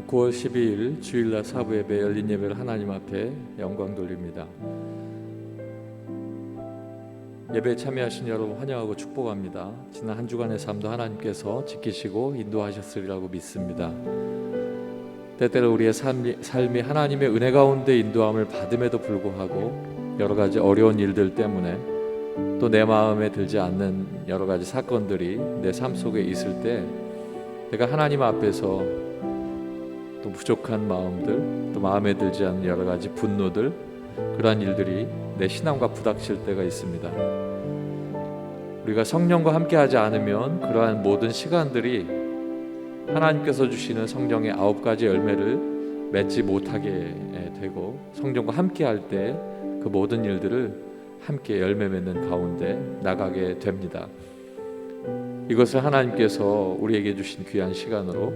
9월 12일 주일날 사부 예배 열린 예배를 하나님 앞에 영광 돌립니다. 예배에 참여하신 여러분 환영하고 축복합니다. 지난 한 주간의 삶도 하나님께서 지키시고 인도하셨으리라고 믿습니다. 때때로 우리의 삶이 하나님의 은혜 가운데 인도함을 받음에도 불구하고 여러 가지 어려운 일들 때문에 또 내 마음에 들지 않는 여러 가지 사건들이 내 삶 속에 있을 때 내가 하나님 앞에서 또 부족한 마음들, 또 마음에 들지 않는 여러 가지 분노들, 그러한 일들이 내 신앙과 부닥칠 때가 있습니다. 우리가 성령과 함께하지 않으면 그러한 모든 시간들이 하나님께서 주시는 성령의 9가지 열매를 맺지 못하게 되고, 성령과 함께할 때 그 모든 일들을 함께 열매 맺는 가운데 나가게 됩니다. 이것을 하나님께서 우리에게 주신 귀한 시간으로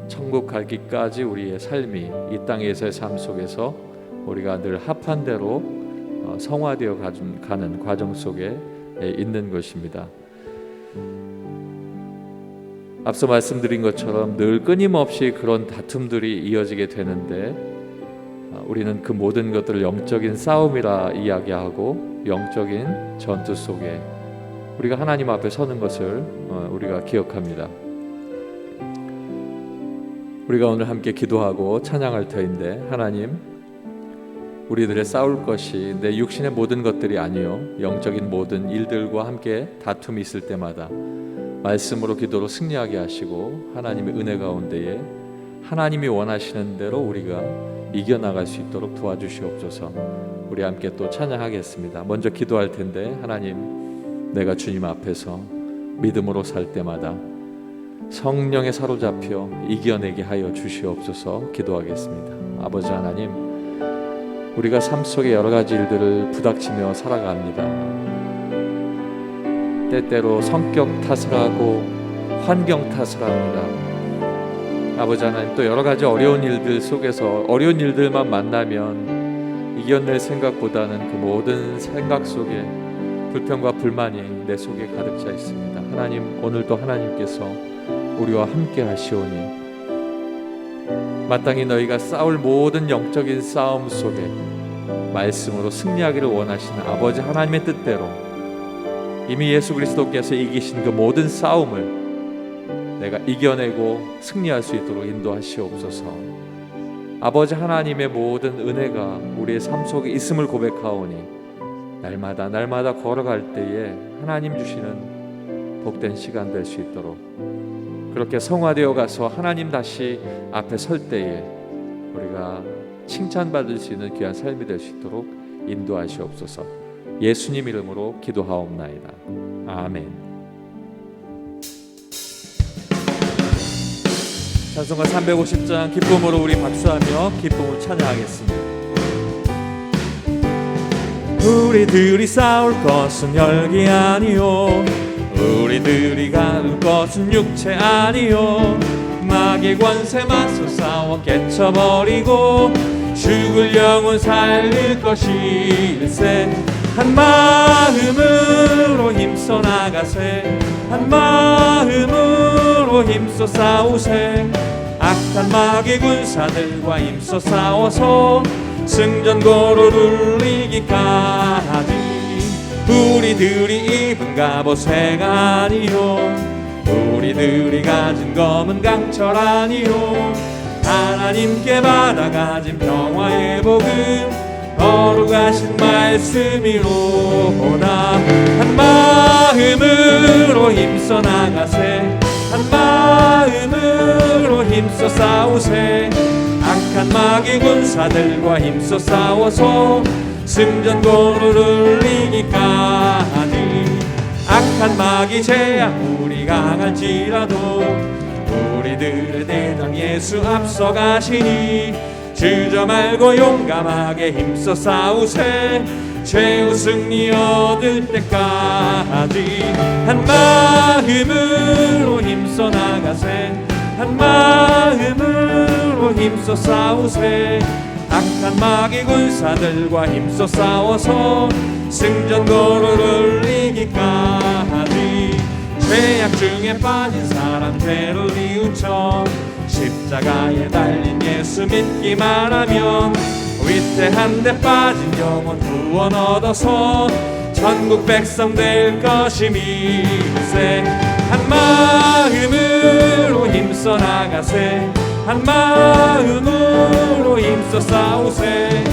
천국 갈 길까지 우리의 삶이 이 땅에서의 삶 속에서 우리가 늘 합한 대로 성화되어 가는 과정 속에 있는 것입니다. 앞서 말씀드린 것처럼 늘 끊임없이 그런 다툼들이 이어지게 되는데, 우리는 그 모든 것들을 영적인 싸움이라 이야기하고 영적인 전투 속에 우리가 하나님 앞에 서는 것을 우리가 기억합니다. 우리가 오늘 함께 기도하고 찬양할 터인데, 하나님, 우리들의 싸울 것이 내 육신의 모든 것들이 아니요 영적인 모든 일들과 함께 다툼이 있을 때마다 말씀으로 기도로 승리하게 하시고, 하나님의 은혜 가운데에 하나님이 원하시는 대로 우리가 이겨나갈 수 있도록 도와주시옵소서. 우리 함께 또 찬양하겠습니다. 먼저 기도할 텐데, 하나님, 내가 주님 앞에서 믿음으로 살 때마다 성령에 사로잡혀 이겨내게 하여 주시옵소서. 기도하겠습니다. 아버지 하나님, 우리가 삶 속에 여러 가지 일들을 부닥치며 살아갑니다. 때때로 성격 탓을 하고 환경 탓을 합니다. 아버지 하나님, 또 여러 가지 어려운 일들 속에서 어려운 일들만 만나면 이겨낼 생각보다는 그 모든 생각 속에 불평과 불만이 내 속에 가득 차 있습니다. 하나님, 오늘도 하나님께서 우리와 함께 하시오니 마땅히 너희가 싸울 모든 영적인 싸움 속에 말씀으로 승리하기를 원하시는 아버지 하나님의 뜻대로 이미 예수 그리스도께서 이기신 그 모든 싸움을 내가 이겨내고 승리할 수 있도록 인도하시옵소서. 아버지 하나님의 모든 은혜가 우리의 삶 속에 있음을 고백하오니 날마다 걸어갈 때에 하나님 주시는 복된 시간 될 수 있도록, 그렇게 성화되어 가서 하나님 다시 앞에 설 때에 우리가 칭찬받을 수 있는 귀한 삶이 될 수 있도록 인도하시옵소서. 예수님 이름으로 기도하옵나이다. 아멘. 찬송가 350장 기쁨으로 우리 박수하며 기쁨을 찬양하겠습니다. 우리들이 싸울 것은 혈기 아니요, 우리들이 가눌 것은 육체 아니요, 마귀의 권세 맞서 싸워 깨쳐버리고 죽을 영혼 살릴 것일세. 한 마음으로 힘써 나가세, 한 마음으로 힘써 싸우세. 악한 마귀 군사들과 힘써 싸워서 승전고로 누리기까지. 우리들이 입은 갑옷색 아니요, 우리들이 가진 검은 강철 아니요, 하나님께 받아가진 평화의 복음 거룩하신 말씀이로다. 한 마음으로 힘써 나가세, 한 마음으로 힘써 싸우세. 악한 마귀 군사들과 힘써 싸워서 승전고를 이기까지. 악한 마귀 제약 우리 강할지라도 우리들의 대장 예수 앞서가시니 주저 말고 용감하게 힘써 싸우세. 최후 승리 얻을 때까지. 한 마음으로 힘써 나가세, 한 마음으로 힘써 싸우세. 악한 마귀 군사들과 힘써 싸워서 승전고를 이기까지. 죄악 중에 빠진 사람 죄를 뉘우쳐 십자가에 달린 예수 믿기만 하면 위태한 데 빠진 영혼 구원 얻어서 전국 백성 될 것임일세. 한 마음으로 힘써 나가세. 한 마음으로 힘써 싸우세.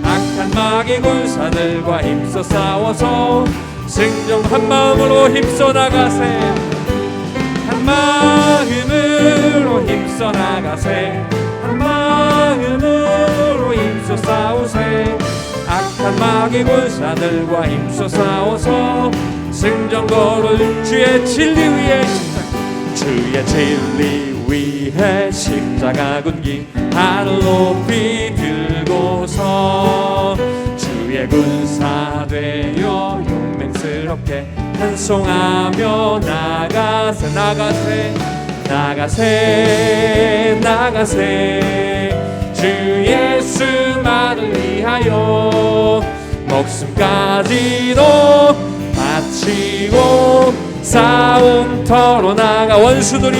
악한 마귀 군사들과 힘써 싸워서 승정. 한 마음으로 힘써 나가세. 한 마음으로 힘써 나가세. 한 마음으로 힘써 싸우세. 악한 마귀 군사들과 힘써 싸워서 승전 거를 주의 진리 위에 주의 진리 위해 십자가 군기 하늘 높이 들고서 주의 군사 되어 용맹스럽게 찬송하며 나가세. 나가세 나가세 나가세. 주 예수만을 위하여 목숨까지도 바치고 싸움터로 나가. 원수들이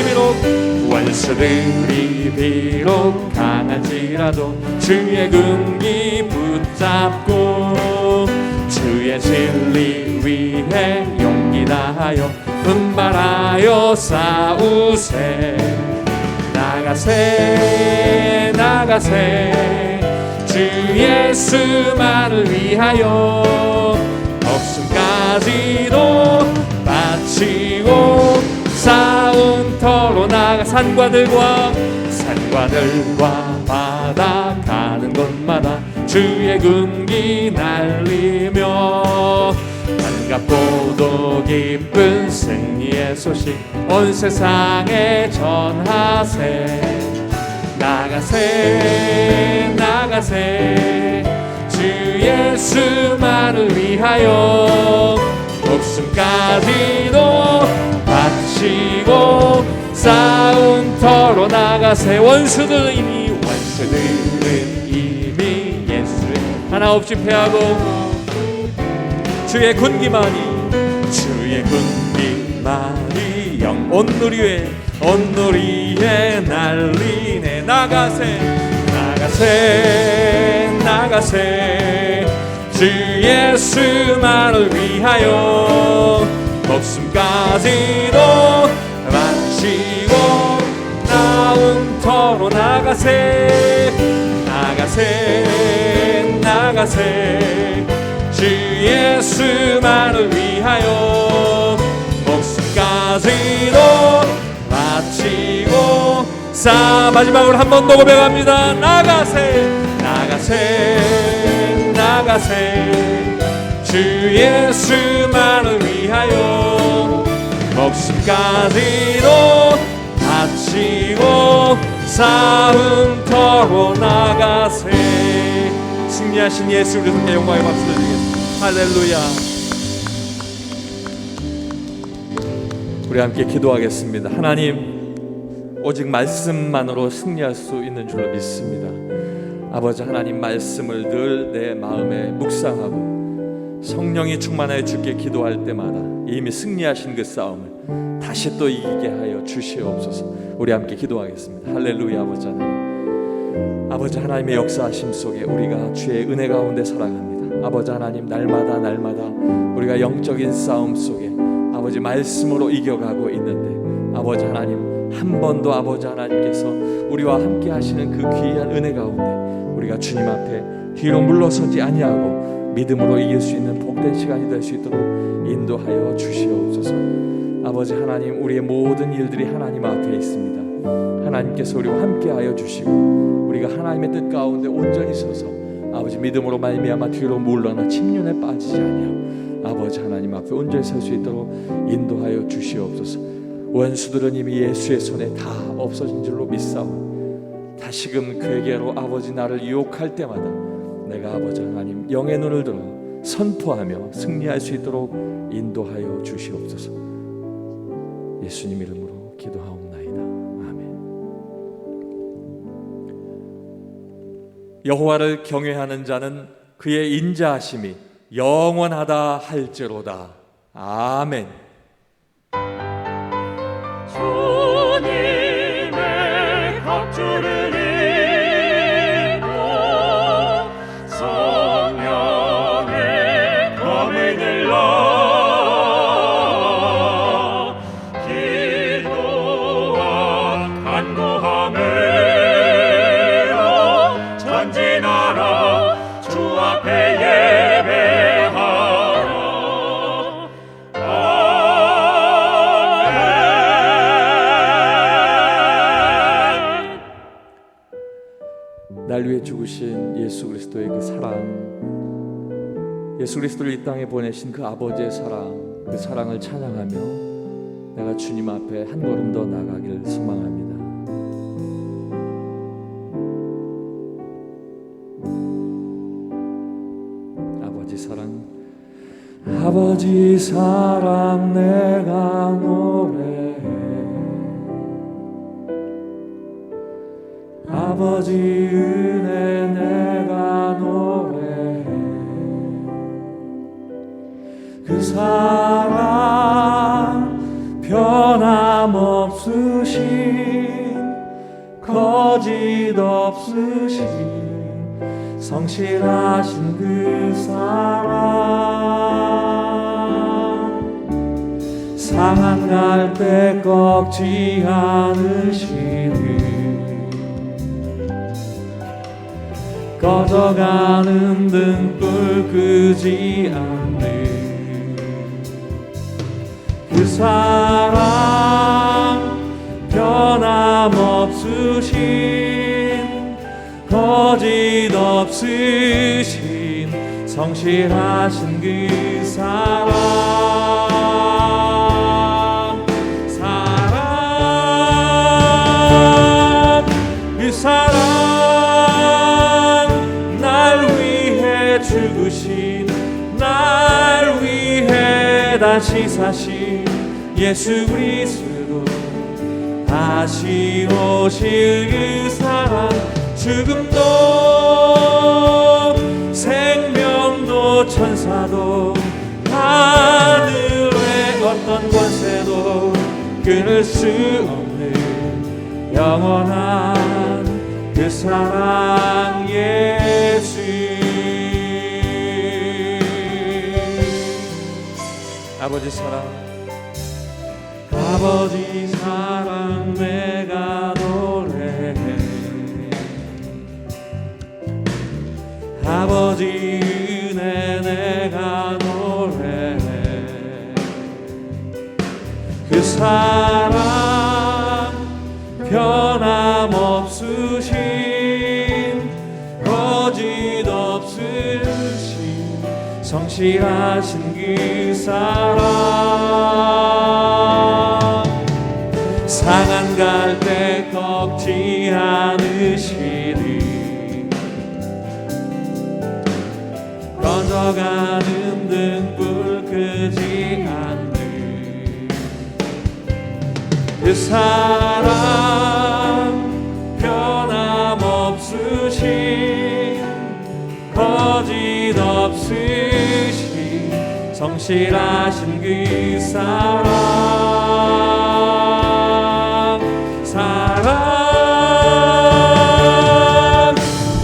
비록 강한지라도 주의 군기 붙잡고 주의 진리 위해 용기 다하여 분발하여 싸우세. 나가세 나가세. 주 예수만을 위하여 목숨까지도 바치고 싸움터로 나가. 산과들과 바다 가는 곳마다 주의 군기 날리며 반갑고도 기쁜 승리의 소식 온 세상에 전하세. 나가세 나가세. 주 예수만을 위하여 목숨까지도 바치고 싸움터로 나가세. 원수들은 이미 예수를 하나 없이 패하고 주의 군기만이 영 온누리에 날리네. 나가세 나가세 나가세. 주 예수만을 위하여 목숨까지도 바치고 싸움터로 나가세. 나가세 나가세. 주 예수만을 위하여 목숨까지도 바치고 마지막으로 한 번 더 고백합니다. 나가세 나가세 나가세. 주 예수만을 위하여 목숨까지도 바치고 싸움터로 나가세. 승리하신 예수 그리스도께 영광의 박수 드리겠습니다. 할렐루야. 우리 함께 기도하겠습니다. 하나님, 오직 말씀만으로 승리할 수 있는 줄로 믿습니다. 아버지 하나님, 말씀을 늘 내 마음에 묵상하고 성령이 충만하여 주께 기도할 때마다 이미 승리하신 그 싸움을 다시 또 이기게 하여 주시옵소서. 우리 함께 기도하겠습니다. 할렐루야. 아버지 하나님의 역사하심 속에 우리가 주의 은혜 가운데 살아갑니다. 아버지 하나님, 날마다 우리가 영적인 싸움 속에 아버지 말씀으로 이겨가고 있는데 아버지 하나님, 한 번도 아버지 하나님께서 우리와 함께 하시는 그 귀한 은혜 가운데 우리가 주님 앞에 뒤로 물러서지 아니하고 믿음으로 이길 수 있는 복된 시간이 될 수 있도록 인도하여 주시옵소서. 아버지 하나님, 우리의 모든 일들이 하나님 앞에 있습니다. 하나님께서 우리와 함께하여 주시고 우리가 하나님의 뜻 가운데 온전히 서서 아버지 믿음으로 말미암아 뒤로 물러나 침륜에 빠지지 아니하고 아버지 하나님 앞에 온전히 설 수 있도록 인도하여 주시옵소서. 원수들은 이미 예수의 손에 다 없어진 줄로 믿사오니 다시금 그에게로 아버지 나를 유혹할 때마다 내가 아버지 하나님 영의 눈을 들어 선포하며 승리할 수 있도록 인도하여 주시옵소서. 예수님 이름으로 기도하옵나이다. 아멘. 여호와를 경외하는 자는 그의 인자하심이 영원하다 할지로다. 아멘. 주님의 날 위해 죽으신 예수 그리스도의 그 사랑, 예수 그리스도를 이 땅에 보내신 그 아버지의 사랑, 그 사랑을 찬양하며 내가 주님 앞에 한 걸음 더 나아가기를 소망합니다. 아버지 사랑, 아버지 사랑 내가 노래해, 아버지 은혜 내가 노래해, 그 사랑 변함없으신 거짓 없으신 성실하신 그 사랑, 상한 갈대 꺾지 않으시니 꺼져가는 등불 끄지 않는 그 사랑, 변함없으신 거짓 없으신 성실하신 그 사랑, 사랑, 그 사랑, 날 위해 죽으신, 날 위해 다시 사신 예수 그리스도, 다시 오실 그 사랑, 죽음도 생명도 천사도 하늘의 어떤 권세도 끊을 수 없는 영원한 그 사랑 예수. 아버지 사랑, 아버지 사랑 내가 노래해, 아버지 은혜 내가 노래해, 그 사랑 변함없으신 거짓 없으신 성실하신 그 사랑, 상한 갈대 꺾지 않으시니 꺼져가는 등불 끄지 않는 그 사랑, 변함없으신 거짓 없으신 성실하신 그 사랑, 사랑,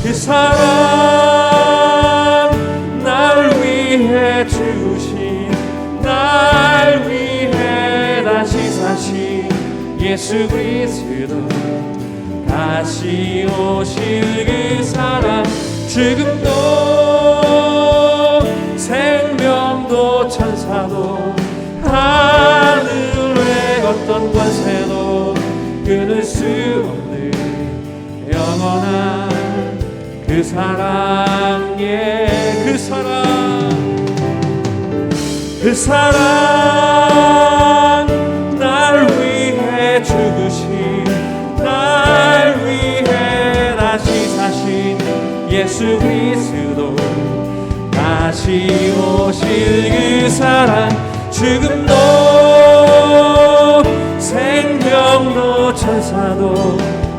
그 사랑, 날 위해 주신, 날 위해 다시 사신 예수 그리스도, 다시 오실 그 사랑, 죽음도 생명도 천사도 하늘의 어떤 권세도 끊을 수 없는 영원한 그 사랑, 예, 그 사랑, 그 사랑, 날 위해 죽으신, 날 위해 다시 사신 예수 그리스도, 다시 오실 그 사랑, 죽음도 생명도 천사도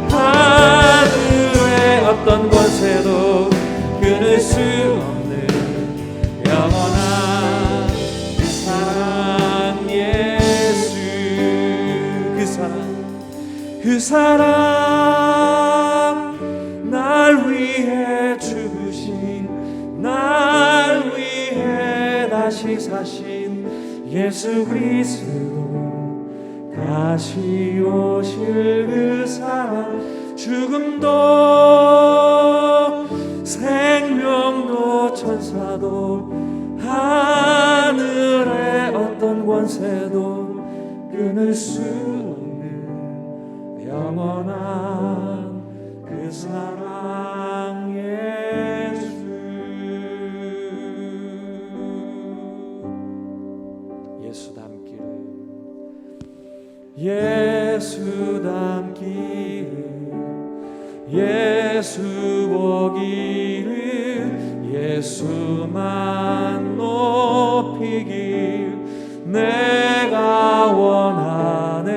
하늘의 어떤 권세도 끊을 수 없는 영원한 그 사랑 예수, 그 사랑, 그 사랑, 날 위해 죽으신, 날 위해 다시 사신 예수 그리스도, 다시 오실 그 사랑, 죽음도 생명도 천사도 하늘의 어떤 권세도 끊을 수 없는 영원한 그 사랑 예수 닮기를 예수 보기를 예수만 높이길 내가 원하네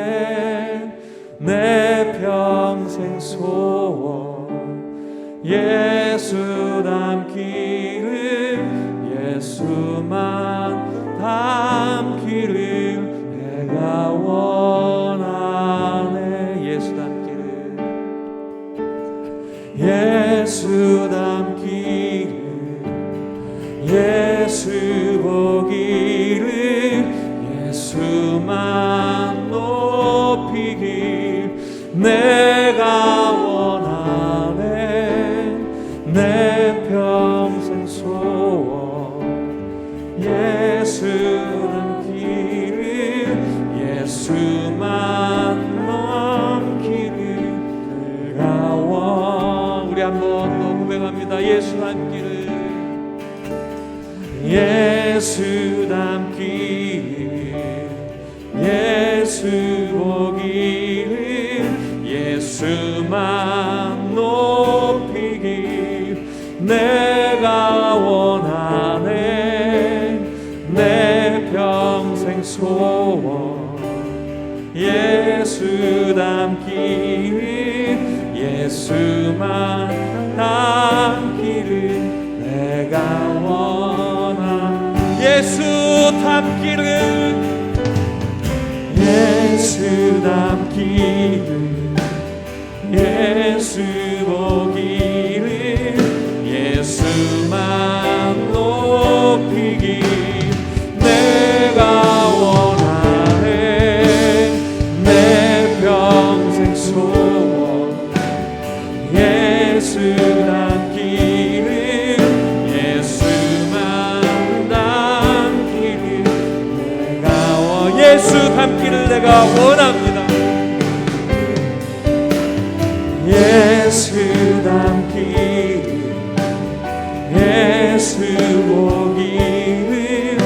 내 평생 소원 예수 닮기를 예수만 닮기를 내가 원하네 예수 닮기를 예수 닮기를 예수 보기를 예수만 높이길 내가 원하네 내 평생 소원 예수 닮기를 예수만 넘기를 내가 원 우리 한 번 더 고백합니다. 예수 닮기를 예수 닮기를 예수 보기를 예수만 높이길 내가 원하네 내 평생 소원 예수 닮기를 예수만 닮기를 내가 원하네 예수 닮기를 예수 닮기를 예수 보기를 예수만 높이길 내가 원하네 내 평생 소원 예수 닮기를 예수만 닮기를 내가 예수 닮기를 내가 원합니다. 예수 닮기를 예수 보기를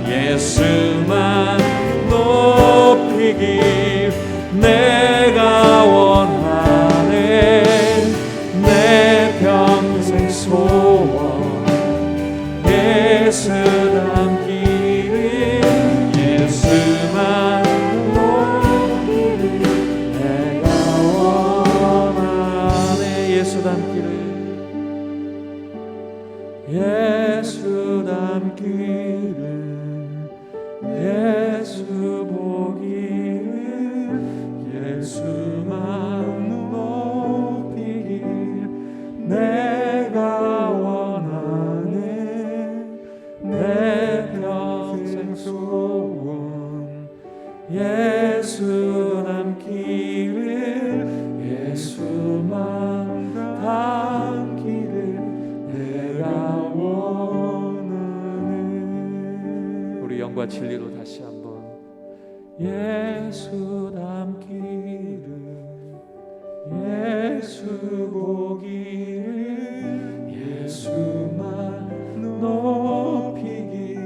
예수만 높이길 내가 원하네 내 평생 소원 예수 닮기를 예수만 높이길 내가 원하네 예수 닮기를 예수 닮기를 예수 보기를 예수만 높이길 내가 원하네 내 평생 소원 예수 닮기를 예수만 닮기를 내가 원하네 우리 영과 진리로 다시 한번 예수 닮기를 예수 보기를 예수만 높이길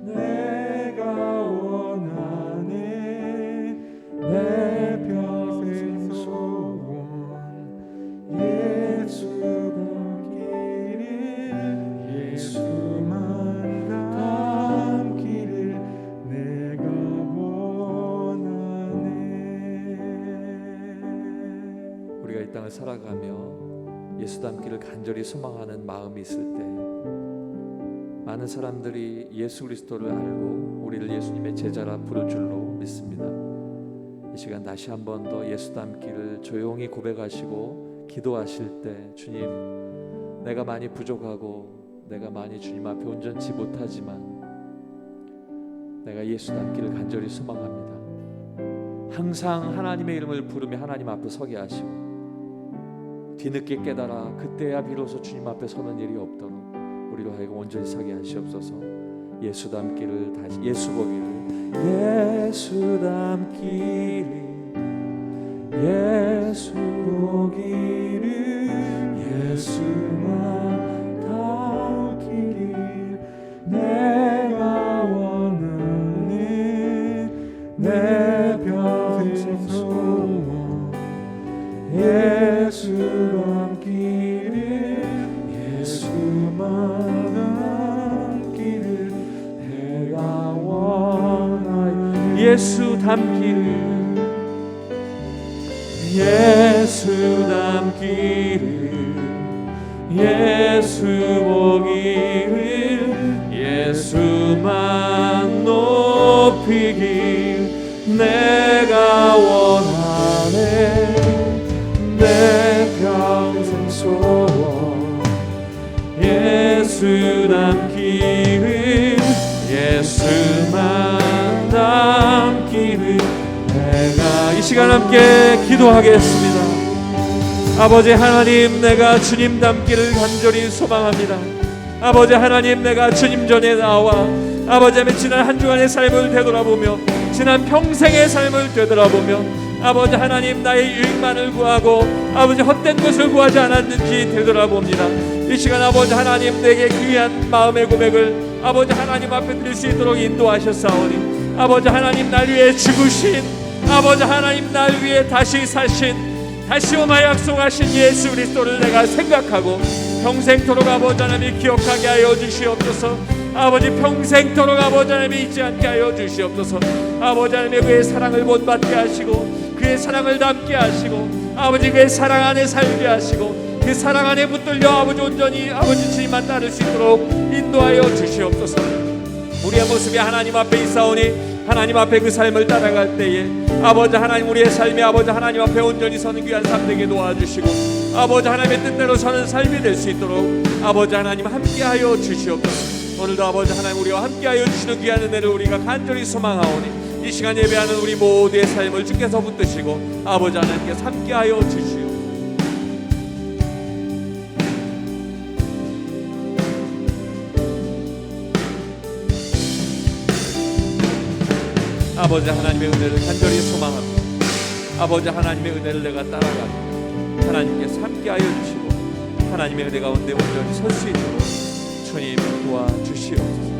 내가 원하네 내 평생 소원 예수 닮기를 예수만 닮기를 내가 원하네 우리가 이 땅을 살아가며 예수 닮기를 간절히 소망하는 마음이 있을 때 많은 사람들이 예수 그리스도를 알고 우리를 예수님의 제자라 부를 줄로 믿습니다. 이 시간 다시 한 번 더 예수 닮기를 조용히 고백하시고 기도하실 때 주님 내가 많이 부족하고 내가 많이 주님 앞에 온전치 못하지만 내가 예수 닮기를 간절히 소망합니다. 항상 하나님의 이름을 부르며 하나님 앞에 서게 하시고 뒤늦게 깨달아 그때야 비로소 주님 앞에 서는 일이 없도록 우리로 하여금 온전히 서게 하시옵소서. 예수 닮기를 다시 예수 보기를 예수 닮기를 예수 보기를 예수만 닮기를 내가 원하네 내 평생 예수 담기를 예수만 담기를 내가 원하여 예수 담기를 예수 담기를 예수 보기를 예수만 높이길 내가 원하네 내 평생 소원 예수 담기를 예수만 담기를 내가 이 시간 함께 기도하겠습니다. 아버지 하나님, 내가 주님 닮기를 간절히 소망합니다. 아버지 하나님, 내가 주님 전에 나와 아버지 하나님 지난 한 주간의 삶을 되돌아보며 지난 평생의 삶을 되돌아보며 아버지 하나님 나의 유익만을 구하고 아버지 헛된 것을 구하지 않았는지 되돌아봅니다. 이 시간 아버지 하나님 내게 귀한 마음의 고백을 아버지 하나님 앞에 드릴 수 있도록 인도하셨사오니 아버지 하나님 날 위해 죽으신 아버지 하나님 날 위해 다시 사신 다시 오마 약속하신 예수 그리스도를 내가 생각하고 평생토록 아버지 하나님 기억하게 하여 주시옵소서. 아버지 평생토록 아버지 하나님 잊지 않게 하여 주시옵소서. 아버지 하나님 그의 사랑을 본받게 하시고 그의 사랑을 담게 하시고 아버지 그의 사랑 안에 살게 하시고 그 사랑 안에 붙들려 아버지 온전히 아버지 주님만 따를 수 있도록 인도하여 주시옵소서. 우리의 모습이 하나님 앞에 있사오니 하나님 앞에 그 삶을 따라갈 때에 아버지 하나님 우리의 삶이 아버지 하나님 앞에 온전히 서는 귀한 삶 되게 도와주시고 아버지 하나님의 뜻대로 사는 삶이 될 수 있도록 아버지 하나님 함께하여 주시옵소서. 오늘도 아버지 하나님 우리와 함께하여 주시는 귀한 은혜를 우리가 간절히 소망하오니 이 시간 예배하는 우리 모두의 삶을 주께서 붙드시고 아버지 하나님께서 함께하여 주시옵소서. 아버지 하나님의 은혜를 간절히 소망합니다. 아버지 하나님의 은혜를 내가 따라갑니다. 하나님께서 함께하여 주시고 하나님의 은혜 가운데 온전히 설 수 있도록 주님 도와주시옵소서.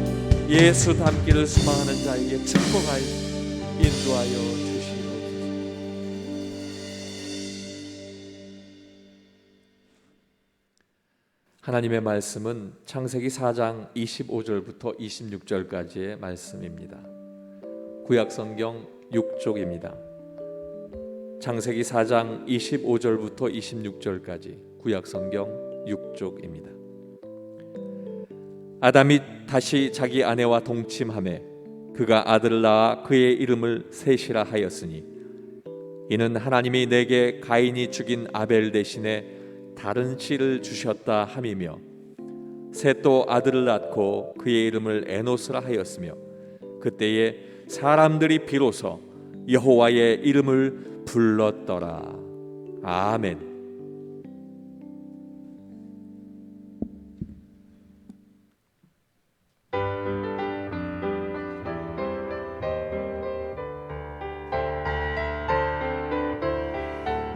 예수 닮기를 소망하는 자에게 축복하여 인도하여 주시옵소서. 하나님의 말씀은 창세기 4장 25절부터 26절까지의 말씀입니다. 구약성경 6쪽입니다. 창세기 4장 25절부터 26절까지 구약성경 6쪽입니다. 아담이 다시 자기 아내와 동침하매 그가 아들을 낳아 그의 이름을 셋이라 하였으니 이는 하나님이 내게 가인이 죽인 아벨 대신에 다른 씨를 주셨다 함이며 셋도 아들을 낳고 그의 이름을 에노스라 하였으며 그때에 사람들이 비로소 여호와의 이름을 불렀더라. 아멘.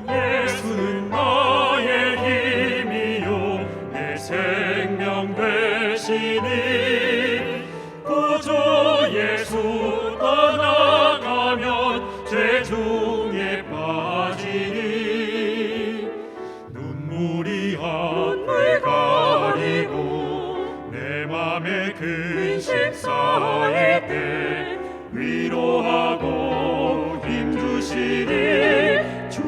예수는 나의 힘이요 내 생명 되시니 구주 예수 떠나가면 죄 중에 빠지니 눈물이 앞을 가리고 내 맘에 근심 쌓일 때 위로하고 힘주시니 주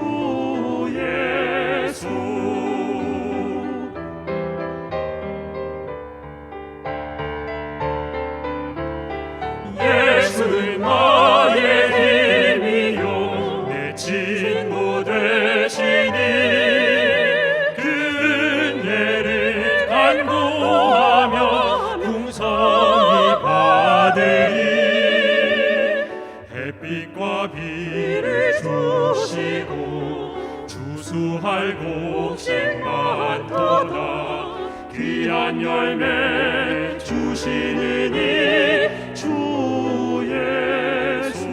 예수. 예수는 나의 힘이요 내 친구 되시니 그 은혜를 간구하며 풍성히 받으리 햇빛과 비를 주시고 주수할 곡식 많도다 귀한 열매 주시느니 주 예수.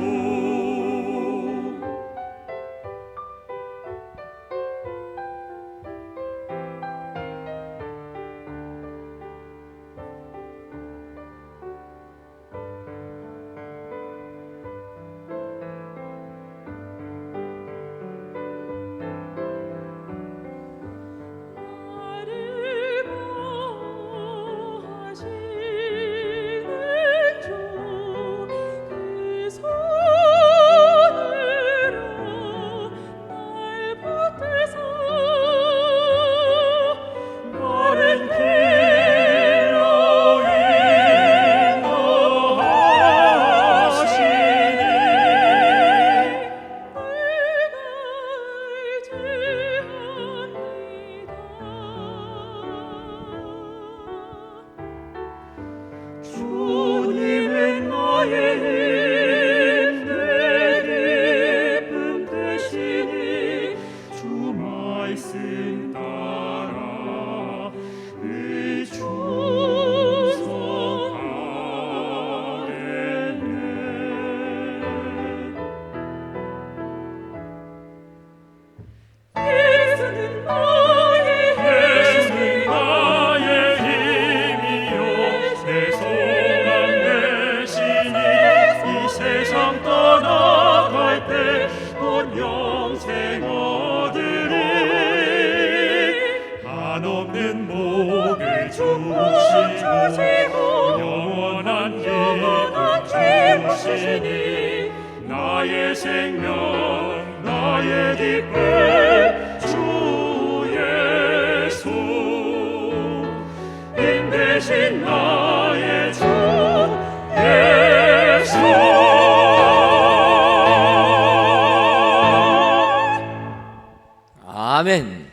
생명 나의 기쁨 주 예수 힘 대신 나의 주 예수. 아멘.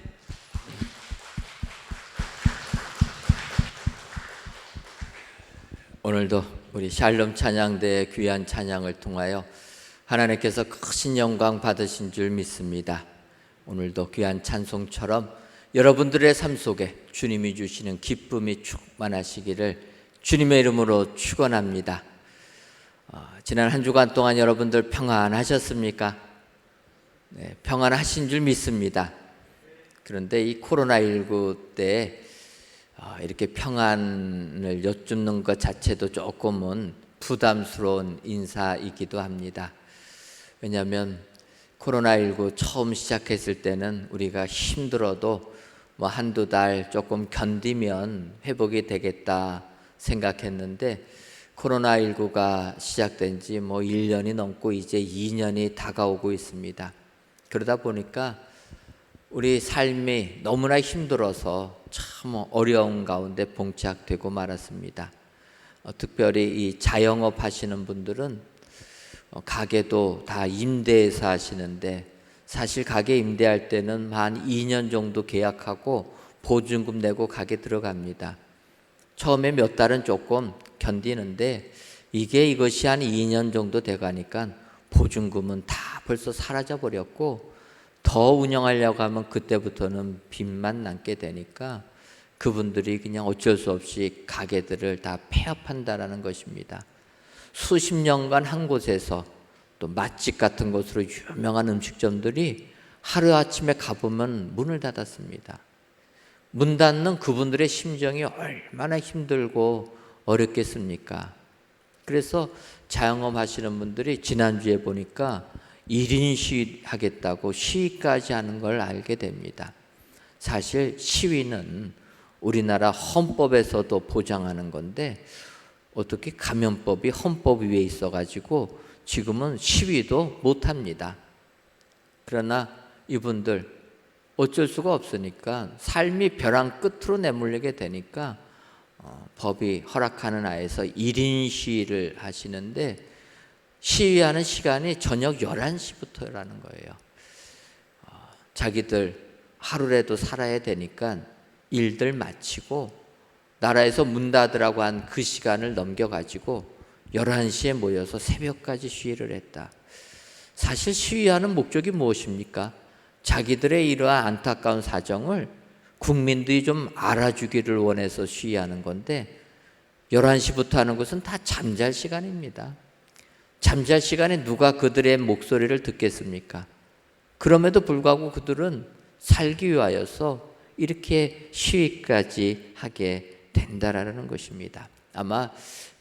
오늘도 우리 샬롬 찬양대의 귀한 찬양을 통하여 하나님께서 크신 영광 받으신 줄 믿습니다. 오늘도 귀한 찬송처럼 여러분들의 삶 속에 주님이 주시는 기쁨이 충만하시기를 주님의 이름으로 축원합니다. 지난 한 주간 동안 여러분들 평안하셨습니까? 네, 평안하신 줄 믿습니다. 그런데 이 코로나19 때 이렇게 평안을 여쭙는 것 자체도 조금은 부담스러운 인사이기도 합니다. 왜냐하면 코로나19 처음 시작했을 때는 우리가 힘들어도 뭐 한두 달 조금 견디면 회복이 되겠다 생각했는데 코로나19가 시작된 지 뭐 1년이 넘고 이제 2년이 다가오고 있습니다. 그러다 보니까 우리 삶이 너무나 힘들어서 참 어려운 가운데 봉착되고 말았습니다. 특별히 이 자영업 하시는 분들은 가게도 다 임대해서 하시는데 사실 가게 임대할 때는 한 2년 정도 계약하고 보증금 내고 가게 들어갑니다. 처음에 몇 달은 조금 견디는데 이것이 한 2년 정도 돼가니까 보증금은 다 벌써 사라져 버렸고 더 운영하려고 하면 그때부터는 빚만 남게 되니까 그분들이 그냥 어쩔 수 없이 가게들을 다 폐업한다라는 것입니다. 수십 년간 한 곳에서 또 맛집 같은 곳으로 유명한 음식점들이 하루아침에 가보면 문을 닫았습니다. 문 닫는 그분들의 심정이 얼마나 힘들고 어렵겠습니까? 그래서 자영업 하시는 분들이 지난주에 보니까 1인 시위하겠다고 시위까지 하는 걸 알게 됩니다. 사실 시위는 우리나라 헌법에서도 보장하는 건데 어떻게 감염법이 헌법 위에 있어가지고 지금은 시위도 못합니다. 그러나 이분들 어쩔 수가 없으니까 삶이 벼랑 끝으로 내몰리게 되니까 법이 허락하는 하에서 1인 시위를 하시는데 시위하는 시간이 저녁 11시부터라는 거예요. 자기들 하루라도 살아야 되니까 일들 마치고 나라에서 문 닫으라고 한 그 시간을 넘겨가지고 11시에 모여서 새벽까지 시위를 했다. 사실 시위하는 목적이 무엇입니까? 자기들의 이러한 안타까운 사정을 국민들이 좀 알아주기를 원해서 시위하는 건데 11시부터 하는 것은 다 잠잘 시간입니다. 잠잘 시간에 누가 그들의 목소리를 듣겠습니까? 그럼에도 불구하고 그들은 살기 위하여서 이렇게 시위까지 하게 된다라는 것입니다. 아마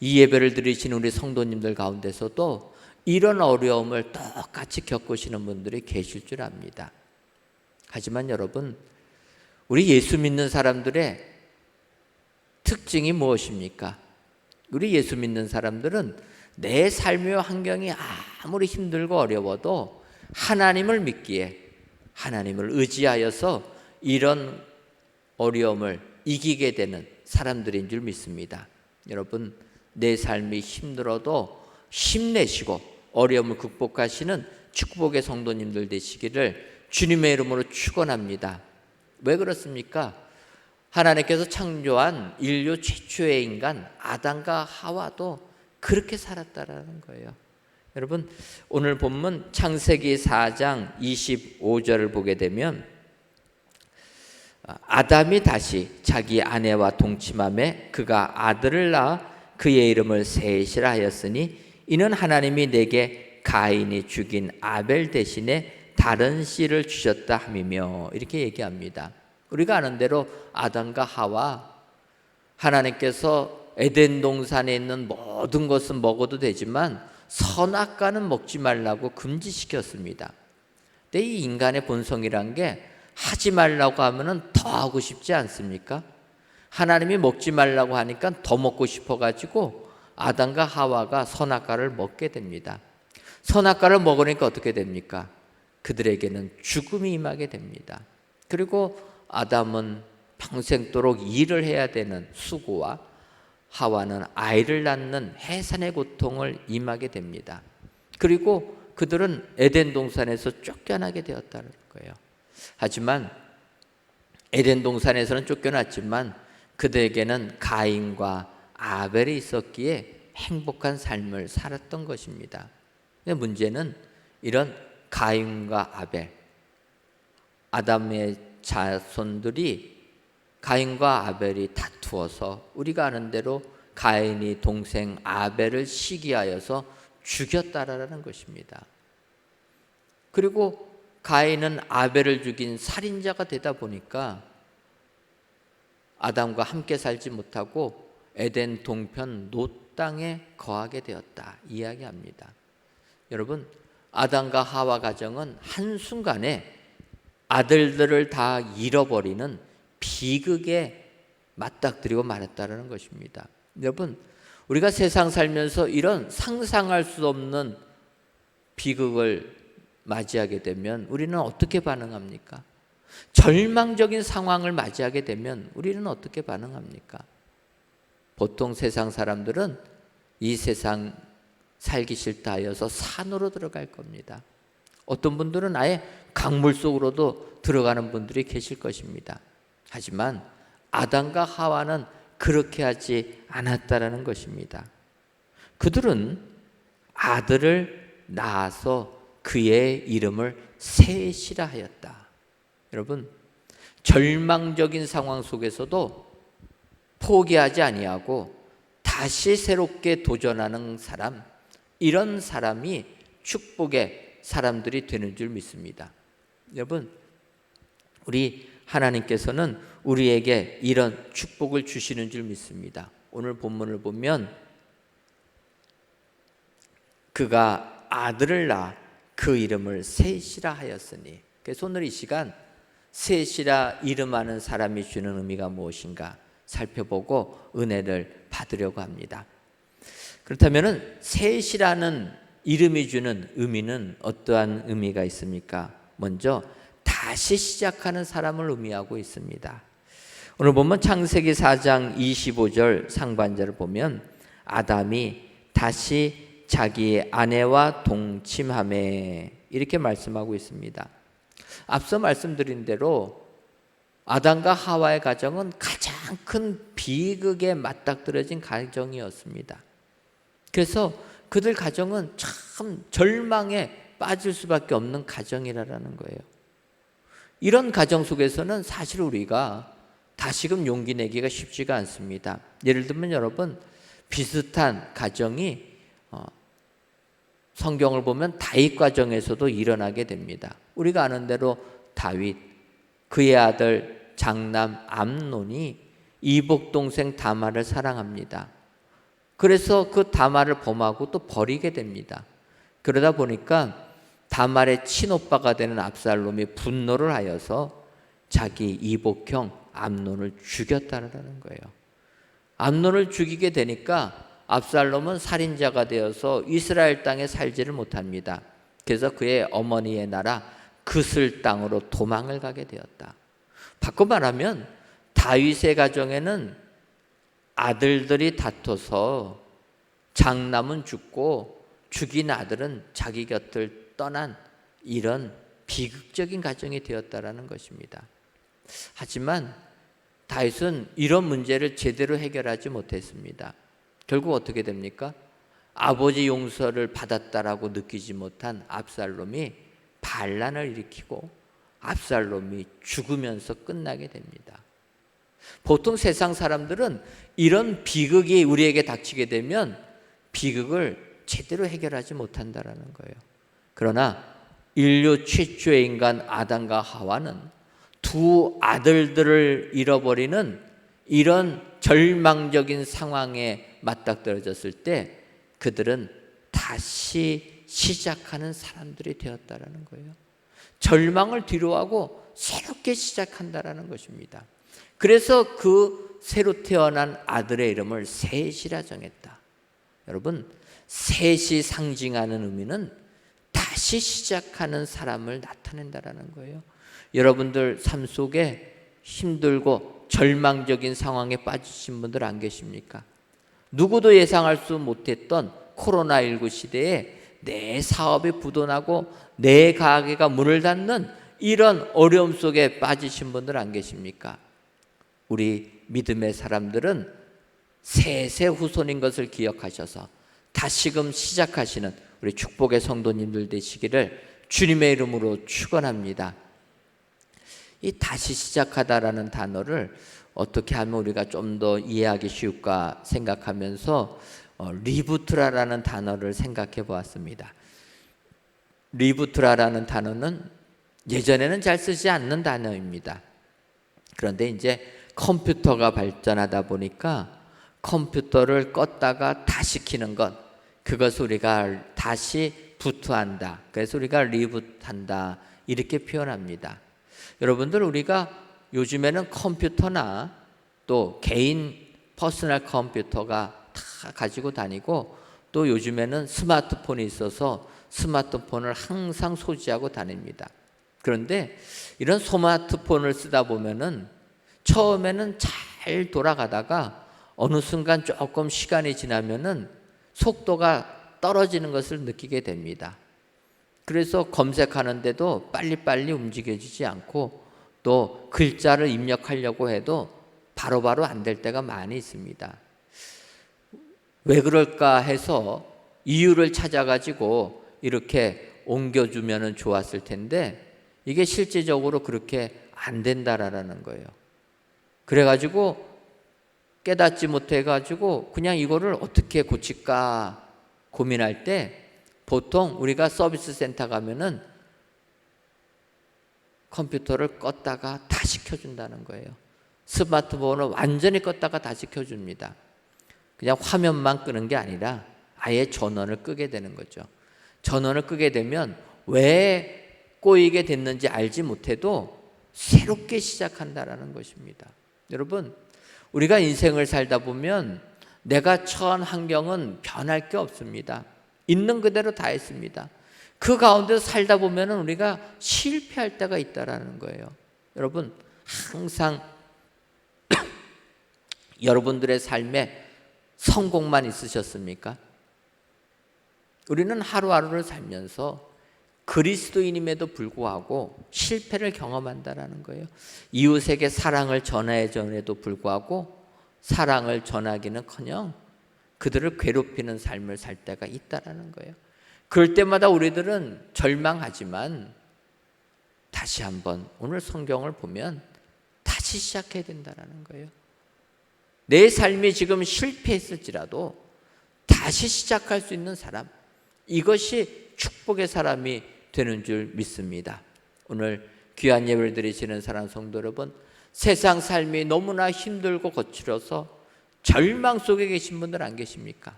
이 예배를 드리신 우리 성도님들 가운데서도 이런 어려움을 똑같이 겪으시는 분들이 계실 줄 압니다. 하지만 여러분, 우리 예수 믿는 사람들의 특징이 무엇입니까? 우리 예수 믿는 사람들은 내 삶의 환경이 아무리 힘들고 어려워도 하나님을 믿기에 하나님을 의지하여서 이런 어려움을 이기게 되는 사람들인 줄 믿습니다. 여러분, 내 삶이 힘들어도 힘내시고 어려움을 극복하시는 축복의 성도님들 되시기를 주님의 이름으로 축원합니다. 왜 그렇습니까? 하나님께서 창조한 인류 최초의 인간 아담과 하와도 그렇게 살았다라는 거예요. 여러분, 오늘 본문 창세기 4장 25절을 보게 되면 아담이 다시 자기 아내와 동침하매 그가 아들을 낳아 그의 이름을 셋이라 하였으니 이는 하나님이 내게 가인이 죽인 아벨 대신에 다른 씨를 주셨다 함이며, 이렇게 얘기합니다. 우리가 아는 대로 아담과 하와, 하나님께서 에덴 동산에 있는 모든 것은 먹어도 되지만 선악과는 먹지 말라고 금지시켰습니다. 근데 이 인간의 본성이란 게 하지 말라고 하면은 더 하고 싶지 않습니까? 하나님이 먹지 말라고 하니까 더 먹고 싶어가지고 아담과 하와가 선악과를 먹게 됩니다. 선악과를 먹으니까 어떻게 됩니까? 그들에게는 죽음이 임하게 됩니다. 그리고 아담은 평생도록 일을 해야 되는 수고와 하와는 아이를 낳는 해산의 고통을 임하게 됩니다. 그리고 그들은 에덴 동산에서 쫓겨나게 되었다는 거예요. 하지만 에덴 동산에서는 쫓겨났지만 그들에게는 가인과 아벨이 있었기에 행복한 삶을 살았던 것입니다. 근데 문제는 이런 가인과 아벨, 아담의 자손들이 가인과 아벨이 다투어서 우리가 아는 대로 가인이 동생 아벨을 시기하여서 죽였다라는 것입니다. 그리고 가인은 아벨을 죽인 살인자가 되다 보니까 아담과 함께 살지 못하고 에덴 동편 롯 땅에 거하게 되었다 이야기합니다. 여러분, 아담과 하와 가정은 한순간에 아들들을 다 잃어버리는 비극에 맞닥뜨리고 말았다는 것입니다. 여러분, 우리가 세상 살면서 이런 상상할 수 없는 비극을 맞이하게 되면 우리는 어떻게 반응합니까? 절망적인 상황을 맞이하게 되면 우리는 어떻게 반응합니까? 보통 세상 사람들은 이 세상 살기 싫다 하여서 산으로 들어갈 겁니다. 어떤 분들은 아예 강물 속으로도 들어가는 분들이 계실 것입니다. 하지만 아담과 하와는 그렇게 하지 않았다라는 것입니다. 그들은 아들을 낳아서 그의 이름을 셋이라 하였다. 여러분, 절망적인 상황 속에서도 포기하지 아니하고 다시 새롭게 도전하는 사람, 이런 사람이 축복의 사람들이 되는 줄 믿습니다. 여러분, 우리 하나님께서는 우리에게 이런 축복을 주시는 줄 믿습니다. 오늘 본문을 보면 그가 아들을 낳아 그 이름을 셋이라 하였으니, 그래서 오늘 이 시간 셋이라 이름하는 사람이 주는 의미가 무엇인가 살펴보고 은혜를 받으려고 합니다. 그렇다면 셋이라는 이름이 주는 의미는 어떠한 의미가 있습니까? 먼저 다시 시작하는 사람을 의미하고 있습니다. 오늘 보면 창세기 4장 25절 상반절을 보면 아담이 다시 자기의 아내와 동침하매 이렇게 말씀하고 있습니다. 앞서 말씀드린 대로 아담과 하와의 가정은 가장 큰 비극에 맞닥뜨려진 가정이었습니다. 그래서 그들 가정은 참 절망에 빠질 수밖에 없는 가정이라는 거예요. 이런 가정 속에서는 사실 우리가 다시금 용기 내기가 쉽지가 않습니다. 예를 들면 여러분, 비슷한 가정이 성경을 보면 다윗 가정에서도 일어나게 됩니다. 우리가 아는 대로 다윗, 그의 아들 장남 암논이 이복 동생 다말을 사랑합니다. 그래서 그 다말을 범하고 또 버리게 됩니다. 그러다 보니까 다말의 친오빠가 되는 압살롬이 분노를 하여서 자기 이복형 암논을 죽였다는 거예요. 암논을 죽이게 되니까 압살롬은 살인자가 되어서 이스라엘 땅에 살지를 못합니다. 그래서 그의 어머니의 나라 그슬 땅으로 도망을 가게 되었다. 바꿔 말하면 다윗의 가정에는 아들들이 다퉈서 장남은 죽고 죽인 아들은 자기 곁을 떠난 이런 비극적인 가정이 되었다라는 것입니다. 하지만 다윗은 이런 문제를 제대로 해결하지 못했습니다. 결국 어떻게 됩니까? 아버지 용서를 받았다라고 느끼지 못한 압살롬이 반란을 일으키고 압살롬이 죽으면서 끝나게 됩니다. 보통 세상 사람들은 이런 비극이 우리에게 닥치게 되면 비극을 제대로 해결하지 못한다라는 거예요. 그러나 인류 최초의 인간 아담과 하와는 두 아들들을 잃어버리는 이런 절망적인 상황에 맞닥뜨려졌을 때 그들은 다시 시작하는 사람들이 되었다라는 거예요. 절망을 뒤로하고 새롭게 시작한다라는 것입니다. 그래서 그 새로 태어난 아들의 이름을 셋이라 정했다. 여러분, 셋이 상징하는 의미는 다시 시작하는 사람을 나타낸다라는 거예요. 여러분들 삶 속에 힘들고 절망적인 상황에 빠지신 분들 안 계십니까? 누구도 예상할 수 못했던 코로나19 시대에 내 사업이 부도나고 내 가게가 문을 닫는 이런 어려움 속에 빠지신 분들 안 계십니까? 우리 믿음의 사람들은 세세 후손인 것을 기억하셔서 다시금 시작하시는 우리 축복의 성도님들 되시기를 주님의 이름으로 축원합니다. 이 다시 시작하다라는 단어를 어떻게 하면 우리가 좀 더 이해하기 쉬울까 생각하면서 리부트라라는 단어를 생각해 보았습니다. 리부트라라는 단어는 예전에는 잘 쓰지 않는 단어입니다. 그런데 이제 컴퓨터가 발전하다 보니까 컴퓨터를 껐다가 다시 켜는 것, 그것을 우리가 다시 부트한다. 그래서 우리가 리부트한다 이렇게 표현합니다. 여러분들, 우리가 요즘에는 컴퓨터나 또 개인 퍼스널 컴퓨터가 다 가지고 다니고, 또 요즘에는 스마트폰이 있어서 스마트폰을 항상 소지하고 다닙니다. 그런데 이런 스마트폰을 쓰다 보면은 처음에는 잘 돌아가다가 어느 순간 조금 시간이 지나면은 속도가 떨어지는 것을 느끼게 됩니다. 그래서 검색하는데도 빨리빨리 움직여지지 않고, 또 글자를 입력하려고 해도 바로바로 안 될 때가 많이 있습니다. 왜 그럴까 해서 이유를 찾아가지고 이렇게 옮겨주면 좋았을 텐데, 이게 실제적으로 그렇게 안 된다라는 거예요. 그래가지고 깨닫지 못해가지고 그냥 이거를 어떻게 고칠까 고민할 때, 보통 우리가 서비스 센터 가면은 컴퓨터를 껐다가 다시 켜준다는 거예요. 스마트폰을 완전히 껐다가 다시 켜줍니다. 그냥 화면만 끄는 게 아니라 아예 전원을 끄게 되는 거죠. 전원을 끄게 되면 왜 꼬이게 됐는지 알지 못해도 새롭게 시작한다라는 것입니다. 여러분, 우리가 인생을 살다 보면 내가 처한 환경은 변할 게 없습니다. 있는 그대로 다 했습니다. 그 가운데서 살다 보면 우리가 실패할 때가 있다라는 거예요. 여러분, 항상 여러분들의 삶에 성공만 있으셨습니까? 우리는 하루하루를 살면서 그리스도인임에도 불구하고 실패를 경험한다라는 거예요. 이웃에게 사랑을 전해줘도 불구하고 사랑을 전하기는커녕 그들을 괴롭히는 삶을 살 때가 있다라는 거예요. 그럴 때마다 우리들은 절망하지만 다시 한번 오늘 성경을 보면 다시 시작해야 된다라는 거예요. 내 삶이 지금 실패했을지라도 다시 시작할 수 있는 사람, 이것이 축복의 사람이 되는 줄 믿습니다. 오늘 귀한 예배를 드리시는 사랑하는 성도 여러분, 세상 삶이 너무나 힘들고 거칠어서 절망 속에 계신 분들 안 계십니까?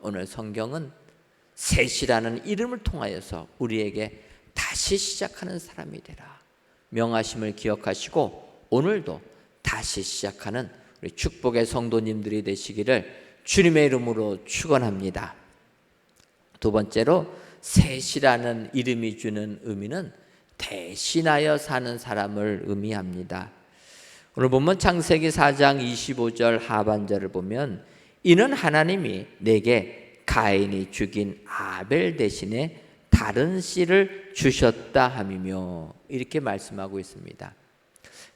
오늘 성경은 셋이라는 이름을 통하여서 우리에게 다시 시작하는 사람이 되라 명하심을 기억하시고, 오늘도 다시 시작하는 우리 축복의 성도님들이 되시기를 주님의 이름으로 축원합니다. 두 번째로, 셋이라는 이름이 주는 의미는 대신하여 사는 사람을 의미합니다. 오늘 보면 창세기 4장 25절 하반절을 보면, 이는 하나님이 내게 가인이 죽인 아벨 대신에 다른 씨를 주셨다 함이며, 이렇게 말씀하고 있습니다.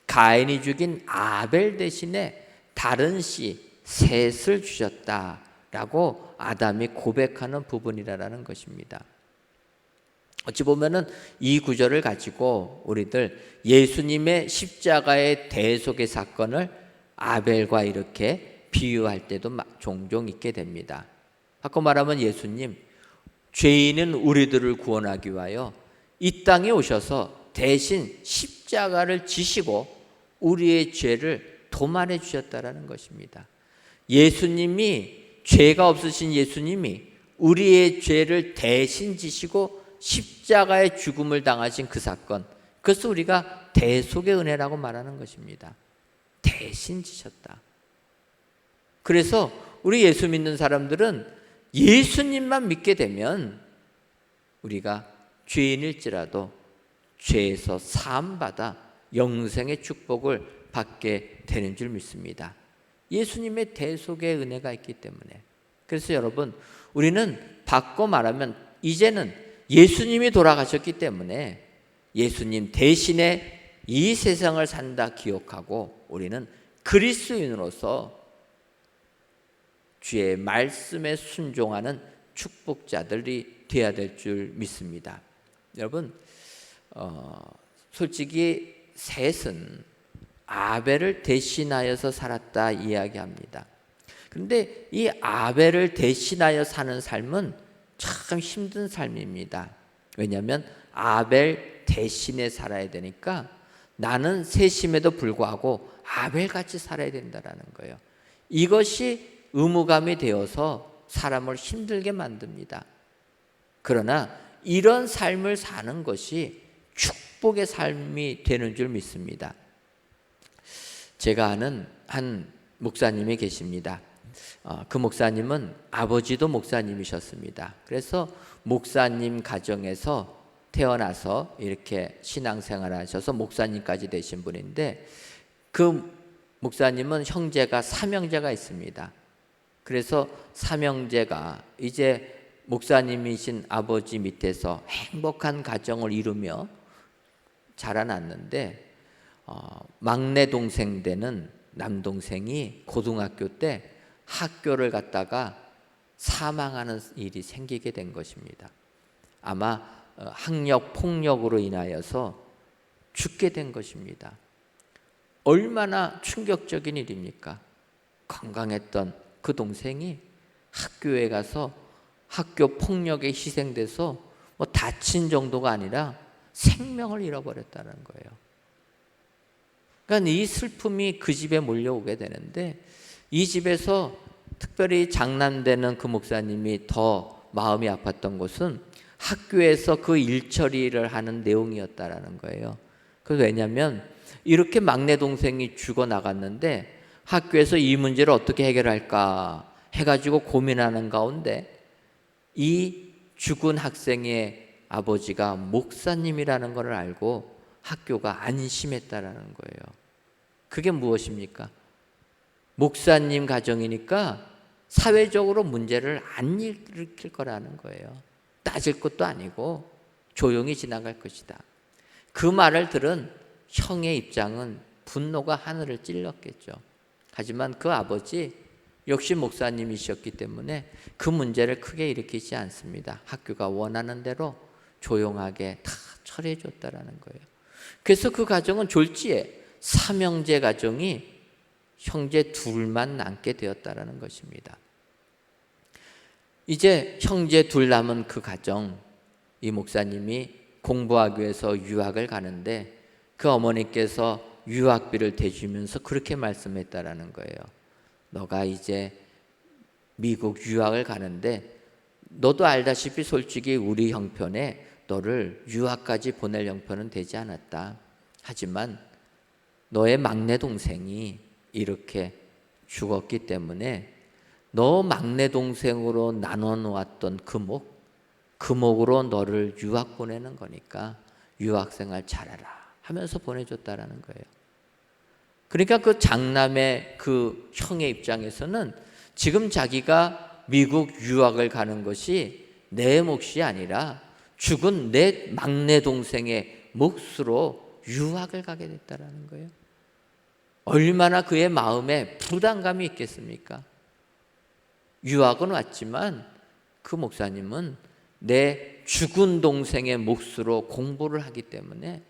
가인이 죽인 아벨 대신에 다른 씨 셋을 주셨다라고 아담이 고백하는 부분이라는 것입니다. 어찌 보면은 이 구절을 가지고 우리들 예수님의 십자가의 대속의 사건을 아벨과 이렇게 비유할 때도 종종 있게 됩니다. 바꿔 말하면 예수님, 죄인은 우리들을 구원하기 위하여 이 땅에 오셔서 대신 십자가를 지시고 우리의 죄를 도말해 주셨다라는 것입니다. 예수님이, 죄가 없으신 예수님이 우리의 죄를 대신 지시고 십자가의 죽음을 당하신 그 사건, 그것을 우리가 대속의 은혜라고 말하는 것입니다. 대신 지셨다. 그래서 우리 예수 믿는 사람들은 예수님만 믿게 되면 우리가 죄인일지라도 죄에서 사함받아 영생의 축복을 받게 되는 줄 믿습니다. 예수님의 대속의 은혜가 있기 때문에. 그래서 여러분, 우리는 바꿔 말하면 이제는 예수님이 돌아가셨기 때문에 예수님 대신에 이 세상을 산다 기억하고 우리는 그리스도인으로서 주의 말씀에 순종하는 축복자들이 되어야 될 줄 믿습니다. 여러분, 솔직히 셋은 아벨을 대신하여서 살았다 이야기합니다. 그런데 이 아벨을 대신하여 사는 삶은 참 힘든 삶입니다. 왜냐하면 아벨 대신에 살아야 되니까 나는 셋임에도 불구하고 아벨같이 살아야 된다는 거예요. 이것이 의무감이 되어서 사람을 힘들게 만듭니다. 그러나 이런 삶을 사는 것이 축복의 삶이 되는 줄 믿습니다. 제가 아는 한 목사님이 계십니다. 그 목사님은 아버지도 목사님이셨습니다. 그래서 목사님 가정에서 태어나서 이렇게 신앙생활을 하셔서 목사님까지 되신 분인데 그 목사님은 형제가 삼형제가 있습니다. 그래서 삼형제가 이제 목사님이신 아버지 밑에서 행복한 가정을 이루며 자라났는데 막내 동생 되는 남동생이 고등학교 때 학교를 갔다가 사망하는 일이 생기게 된 것입니다. 아마 학력 폭력으로 인하여서 죽게 된 것입니다. 얼마나 충격적인 일입니까? 건강했던 그 동생이 학교에 가서 학교 폭력에 희생돼서 다친 정도가 아니라 생명을 잃어버렸다는 거예요. 그러니까 이 슬픔이 그 집에 몰려오게 되는데 이 집에서 특별히 장남되는 그 목사님이 더 마음이 아팠던 것은 학교에서 그 일처리를 하는 내용이었다라는 거예요. 그래서 왜냐하면 이렇게 막내 동생이 죽어나갔는데 학교에서 이 문제를 어떻게 해결할까 해가지고 고민하는 가운데 이 죽은 학생의 아버지가 목사님이라는 것을 알고 학교가 안심했다라는 거예요. 그게 무엇입니까? 목사님 가정이니까 사회적으로 문제를 안 일으킬 거라는 거예요. 따질 것도 아니고 조용히 지나갈 것이다. 그 말을 들은 형의 입장은 분노가 하늘을 찔렀겠죠. 하지만 그 아버지 역시 목사님이셨기 때문에 그 문제를 크게 일으키지 않습니다. 학교가 원하는 대로 조용하게 다 처리해 줬다라는 거예요. 그래서 그 가정은 졸지에 삼형제 가정이 형제 둘만 남게 되었다라는 것입니다. 이제 형제 둘 남은 그 가정, 이 목사님이 공부하기 위해서 유학을 가는데 그 어머니께서 유학비를 대주면서 그렇게 말씀했다라는 거예요. 너가 이제 미국 유학을 가는데 너도 알다시피 솔직히 우리 형편에 너를 유학까지 보낼 형편은 되지 않았다. 하지만 너의 막내 동생이 이렇게 죽었기 때문에 너 막내 동생으로 나눠 놓았던 금옥으로 너를 유학 보내는 거니까 유학생활 잘해라 하면서 보내줬다라는 거예요. 그러니까 그 장남의 그 형의 입장에서는 지금 자기가 미국 유학을 가는 것이 내 몫이 아니라 죽은 내 막내 동생의 몫으로 유학을 가게 됐다라는 거예요. 얼마나 그의 마음에 부담감이 있겠습니까? 유학은 왔지만 그 목사님은 내 죽은 동생의 몫으로 공부를 하기 때문에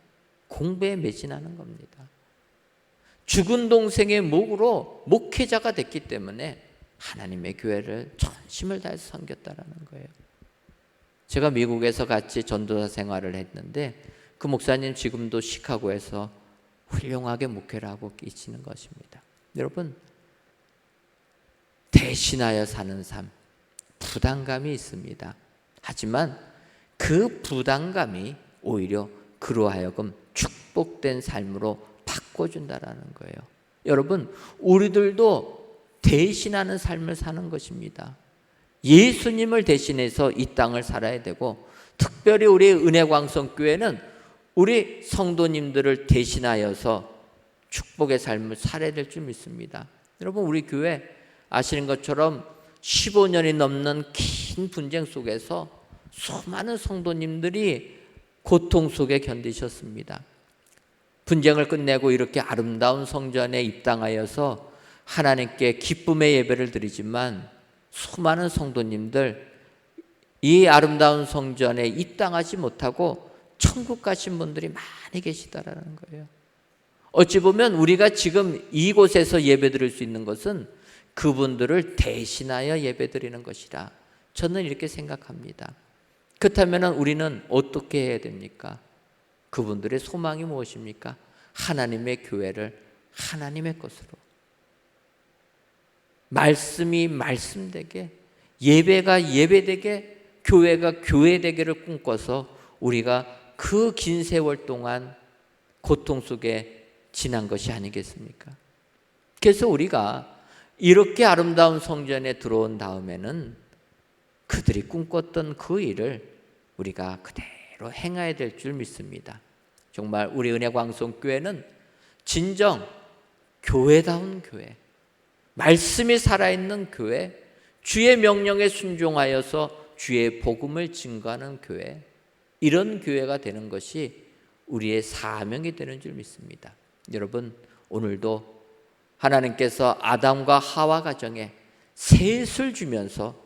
공부에 매진하는 겁니다. 죽은 동생의 몫으로 목회자가 됐기 때문에 하나님의 교회를 전심을 다해서 섬겼다라는 거예요. 제가 미국에서 같이 전도사 생활을 했는데 그 목사님 지금도 시카고에서 훌륭하게 목회를 하고 계시는 것입니다. 여러분, 대신하여 사는 삶, 부담감이 있습니다. 하지만 그 부담감이 오히려 그로 하여금 축복된 삶으로 바꿔준다라는 거예요. 여러분, 우리들도 대신하는 삶을 사는 것입니다. 예수님을 대신해서 이 땅을 살아야 되고 특별히 우리 은혜광성교회는 우리 성도님들을 대신하여서 축복의 삶을 살아야 될 줄 믿습니다. 여러분, 우리 교회 아시는 것처럼 15년이 넘는 긴 분쟁 속에서 수많은 성도님들이 고통 속에 견디셨습니다. 분쟁을 끝내고 이렇게 아름다운 성전에 입당하여서 하나님께 기쁨의 예배를 드리지만 수많은 성도님들 이 아름다운 성전에 입당하지 못하고 천국 가신 분들이 많이 계시다라는 거예요. 어찌 보면 우리가 지금 이곳에서 예배 드릴 수 있는 것은 그분들을 대신하여 예배 드리는 것이라 저는 이렇게 생각합니다. 그렇다면 우리는 어떻게 해야 됩니까? 그분들의 소망이 무엇입니까? 하나님의 교회를 하나님의 것으로, 말씀이 말씀되게, 예배가 예배되게, 교회가 교회되기를 꿈꿔서 우리가 그 긴 세월 동안 고통 속에 지난 것이 아니겠습니까? 그래서 우리가 이렇게 아름다운 성전에 들어온 다음에는 그들이 꿈꿨던 그 일을 우리가 그대로 행해야 될 줄 믿습니다. 정말 우리 은혜광성교회는 진정 교회다운 교회, 말씀이 살아있는 교회, 주의 명령에 순종하여서 주의 복음을 증거하는 교회, 이런 교회가 되는 것이 우리의 사명이 되는 줄 믿습니다. 여러분, 오늘도 하나님께서 아담과 하와 가정에 셋을 주면서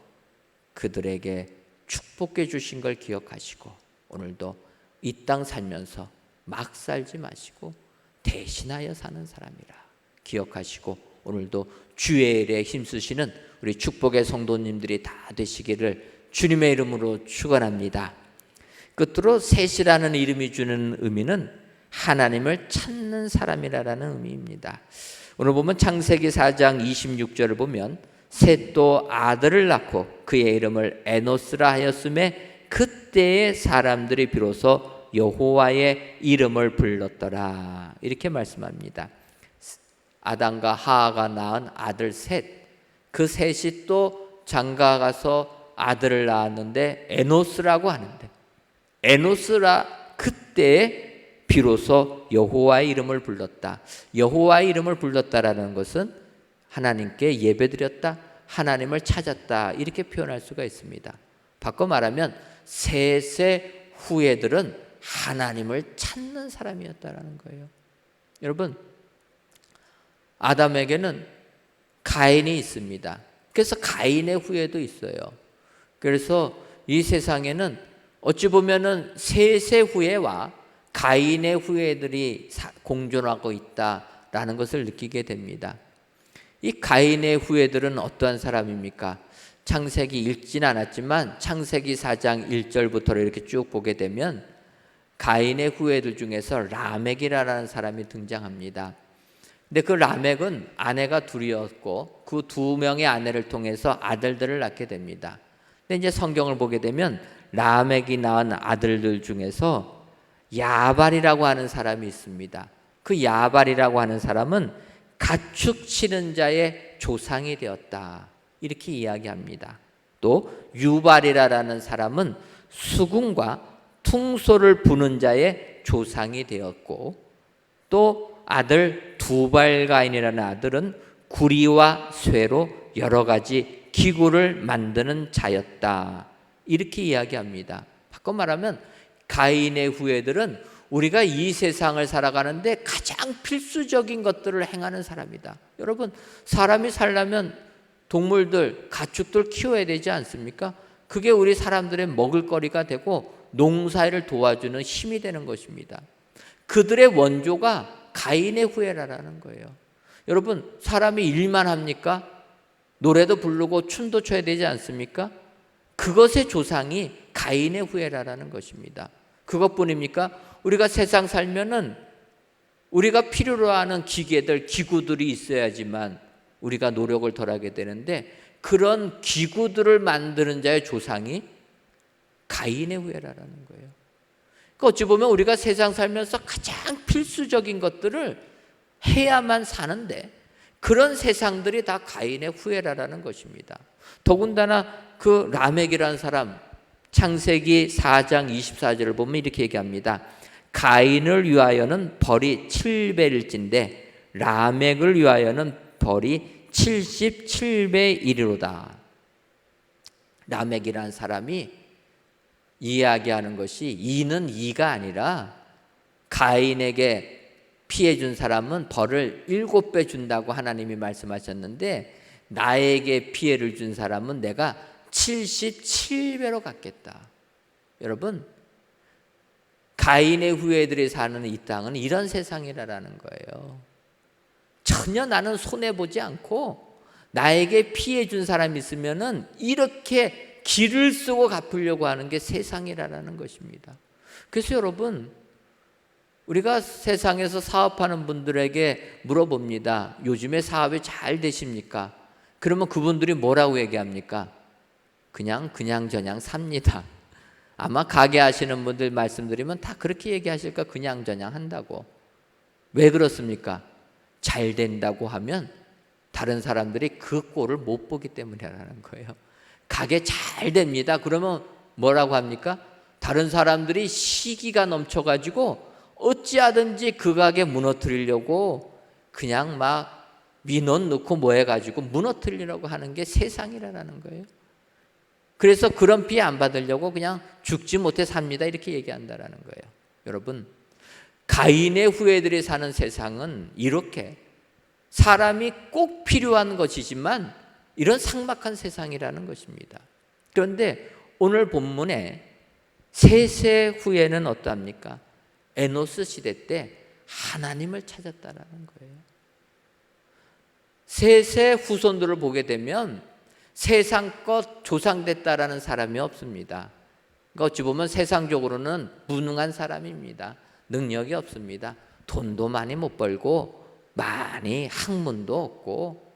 그들에게 축복해 주신 걸 기억하시고 오늘도 이 땅 살면서 막 살지 마시고 대신하여 사는 사람이라 기억하시고 오늘도 주의 일에 힘쓰시는 우리 축복의 성도님들이 다 되시기를 주님의 이름으로 축원합니다. 끝으로 셋이라는 이름이 주는 의미는 하나님을 찾는 사람이라는 의미입니다. 오늘 보면 창세기 4장 26절을 보면 셋도 아들을 낳고 그의 이름을 에노스라 하였음에 그때의 사람들이 비로소 여호와의 이름을 불렀더라, 이렇게 말씀합니다. 아담과 하하가 낳은 아들 셋, 그 셋이 또 장가가서 아들을 낳았는데 에노스라고 하는데, 에노스라 그때에 비로소 여호와의 이름을 불렀다. 여호와의 이름을 불렀다라는 것은 하나님께 예배드렸다, 하나님을 찾았다, 이렇게 표현할 수가 있습니다. 바꿔 말하면 셋의 후예들은 하나님을 찾는 사람이었다라는 거예요. 여러분, 아담에게는 가인이 있습니다. 그래서 가인의 후예도 있어요. 그래서 이 세상에는 어찌 보면은 셋의 후예와 가인의 후예들이 공존하고 있다라는 것을 느끼게 됩니다. 이 가인의 후예들은 어떠한 사람입니까? 창세기 읽지는 않았지만 창세기 4장 1절부터 이렇게 쭉 보게 되면 가인의 후예들 중에서 라멕이라는 사람이 등장합니다. 근데 그 라멕은 아내가 둘이었고 그 두 명의 아내를 통해서 아들들을 낳게 됩니다. 근데 이제 성경을 보게 되면 라멕이 낳은 아들들 중에서 야발이라고 하는 사람이 있습니다. 그 야발이라고 하는 사람은 가축 치는 자의 조상이 되었다, 이렇게 이야기합니다. 또 유발이라는 사람은 수궁과 퉁소를 부는 자의 조상이 되었고, 또 아들 두발가인이라는 아들은 구리와 쇠로 여러 가지 기구를 만드는 자였다, 이렇게 이야기합니다. 바꿔 말하면 가인의 후예들은 우리가 이 세상을 살아가는데 가장 필수적인 것들을 행하는 사람이다. 여러분, 사람이 살려면 동물들, 가축들 키워야 되지 않습니까? 그게 우리 사람들의 먹을거리가 되고 농사를 도와주는 힘이 되는 것입니다. 그들의 원조가 가인의 후예라는 거예요. 여러분, 사람이 일만 합니까? 노래도 부르고 춤도 춰야 되지 않습니까? 그것의 조상이 가인의 후예라는 것입니다. 그것뿐입니까? 우리가 세상 살면은 우리가 필요로 하는 기계들, 기구들이 있어야지만 우리가 노력을 덜하게 되는데, 그런 기구들을 만드는 자의 조상이 가인의 후예라는 거예요. 그러니까 어찌 보면 우리가 세상 살면서 가장 필수적인 것들을 해야만 사는데 그런 세상들이 다 가인의 후예라는 것입니다. 더군다나 그 라멕이라는 사람, 창세기 4장 24절을 보면 이렇게 얘기합니다. 가인을 위하여는 벌이 7배일진데 라멕을 위하여는 벌이 77배 이르로다. 라멕이라는 사람이 이야기하는 것이 이는 이가 아니라 가인에게 피해 준 사람은 벌을 7배 준다고 하나님이 말씀하셨는데 나에게 피해를 준 사람은 내가 77배로 갚겠다. 여러분, 가인의 후예들이 사는 이 땅은 이런 세상이라는 거예요. 전혀 나는 손해보지 않고 나에게 피해 준 사람이 있으면은 이렇게 기를 쓰고 갚으려고 하는 게 세상이라는 것입니다. 그래서 여러분, 우리가 세상에서 사업하는 분들에게 물어봅니다. 요즘에 사업이 잘 되십니까? 그러면 그분들이 뭐라고 얘기합니까? 그냥 삽니다. 아마 가게 하시는 분들 말씀드리면 다 그렇게 얘기하실까? 그냥 한다고. 왜 그렇습니까? 잘 된다고 하면 다른 사람들이 그 꼴을 못 보기 때문이라는 거예요. 가게 잘 됩니다. 그러면 뭐라고 합니까? 다른 사람들이 시기가 넘쳐가지고 어찌하든지 그 가게 무너뜨리려고 그냥 막 민원 넣고 뭐 해가지고 무너뜨리려고 하는 게 세상이라는 거예요. 그래서 그런 피해 안 받으려고 그냥 죽지 못해 삽니다. 이렇게 얘기한다라는 거예요. 여러분, 가인의 후예들이 사는 세상은 이렇게 사람이 꼭 필요한 것이지만 이런 삭막한 세상이라는 것입니다. 그런데 오늘 본문에 셋의 후예는 어떠합니까? 에노스 시대 때 하나님을 찾았다라는 거예요. 셋의 후손들을 보게 되면 세상껏 조상됐다라는 사람이 없습니다. 그러니까 어찌 보면 세상적으로는 무능한 사람입니다. 능력이 없습니다. 돈도 많이 못 벌고 많이 학문도 없고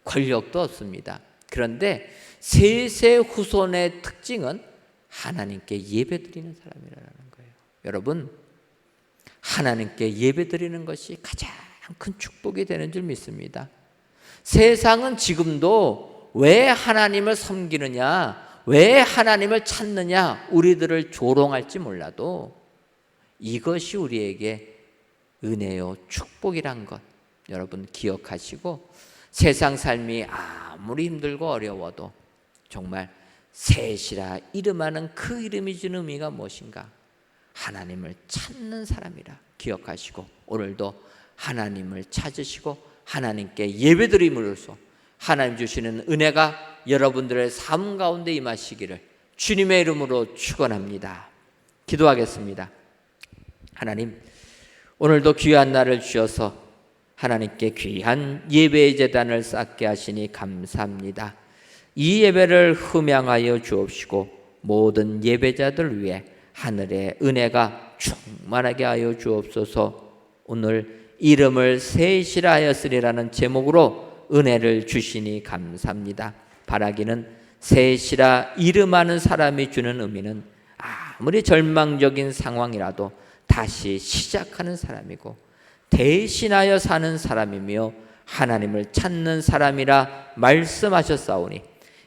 권력도 없습니다. 그런데 셋의 후손의 특징은 하나님께 예배드리는 사람이라는 거예요. 여러분, 하나님께 예배드리는 것이 가장 큰 축복이 되는 줄 믿습니다. 세상은 지금도 왜 하나님을 섬기느냐, 왜 하나님을 찾느냐 우리들을 조롱할지 몰라도 이것이 우리에게 은혜요 축복이란 것 여러분 기억하시고, 세상 삶이 아무리 힘들고 어려워도 정말 셋이라 이름하는 그 이름이 주는 의미가 무엇인가? 하나님을 찾는 사람이라 기억하시고 오늘도 하나님을 찾으시고 하나님께 예배드림으로써 하나님 주시는 은혜가 여러분들의 삶 가운데 임하시기를 주님의 이름으로 축원합니다. 기도하겠습니다. 하나님, 오늘도 귀한 날을 주셔서 하나님께 귀한 예배의 제단을 쌓게 하시니 감사합니다. 이 예배를 흠양하여 주옵시고 모든 예배자들 위해 하늘의 은혜가 충만하게 하여 주옵소서. 오늘 이름을 셋이라 하였으리라는 제목으로 은혜를 주시니 감사합니다. 바라기는 셋이라 이름하는 사람이 주는 의미는 아무리 절망적인 상황이라도 다시 시작하는 사람이고 대신하여 사는 사람이며 하나님을 찾는 사람이라 말씀하셨사오니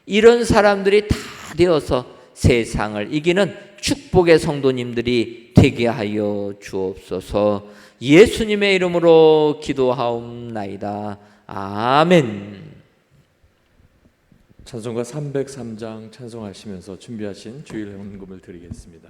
이런 사람들이 다 되어서 세상을 이기는 축복의 성도님들이 되게 하여 주옵소서. 예수님의 이름으로 기도하옵나이다. 아멘. 찬송가 303장 찬송하시면서 준비하신 주일 헌금을 드리겠습니다.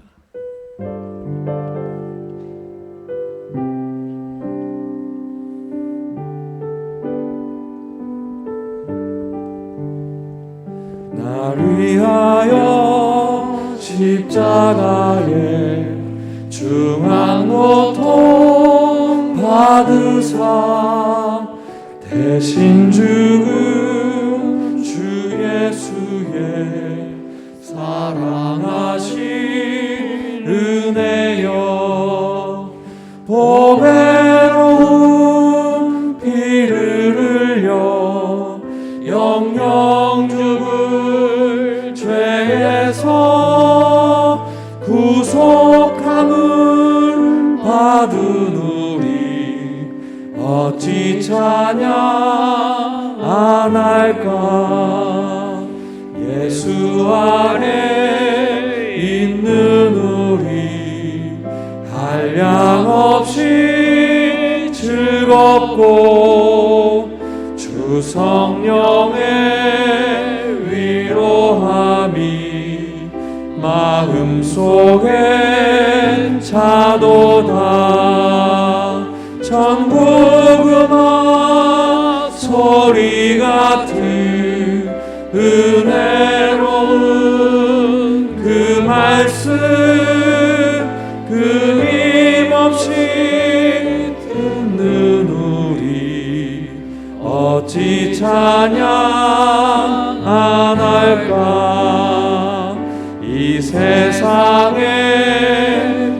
날 위하여 십자가에 중한 고통 받으사 대신 죽은 주 예수의 사랑하신 은혜여, 보배로운 피를 흘려 영영 죽을 죄에서 구속함을 받은 우리 어찌 찬양 안 할까? 예수 안에 있는 우리 한량없이 즐겁고 주 성령의 위로함이 마음속에 차도다. 천국 음악 소리 같은 은혜로운 그 말씀 끊임없이 듣는 우리 어찌 찬양 안 할까. 이 세상의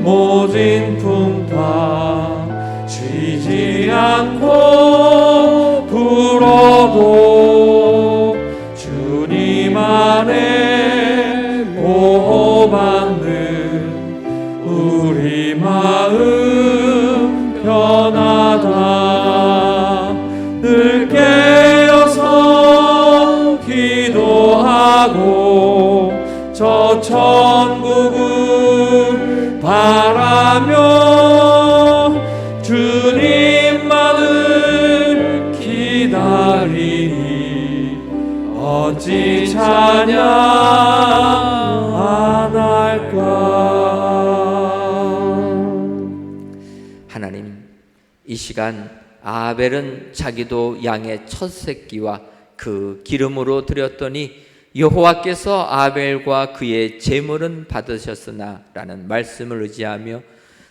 모진 풍파 쉬지 않고 불어도 주님 안에 보호받는 우리 마음 편하다. 늘 깨어서 기도하고 저 천국을 바라며 주님만을 기다리니 어찌 찬양 안 할까. 하나님, 이 시간 아벨은 자기도 양의 첫 새끼와 그 기름으로 드렸더니 여호와께서 아벨과 그의 제물은 받으셨으나 라는 말씀을 의지하며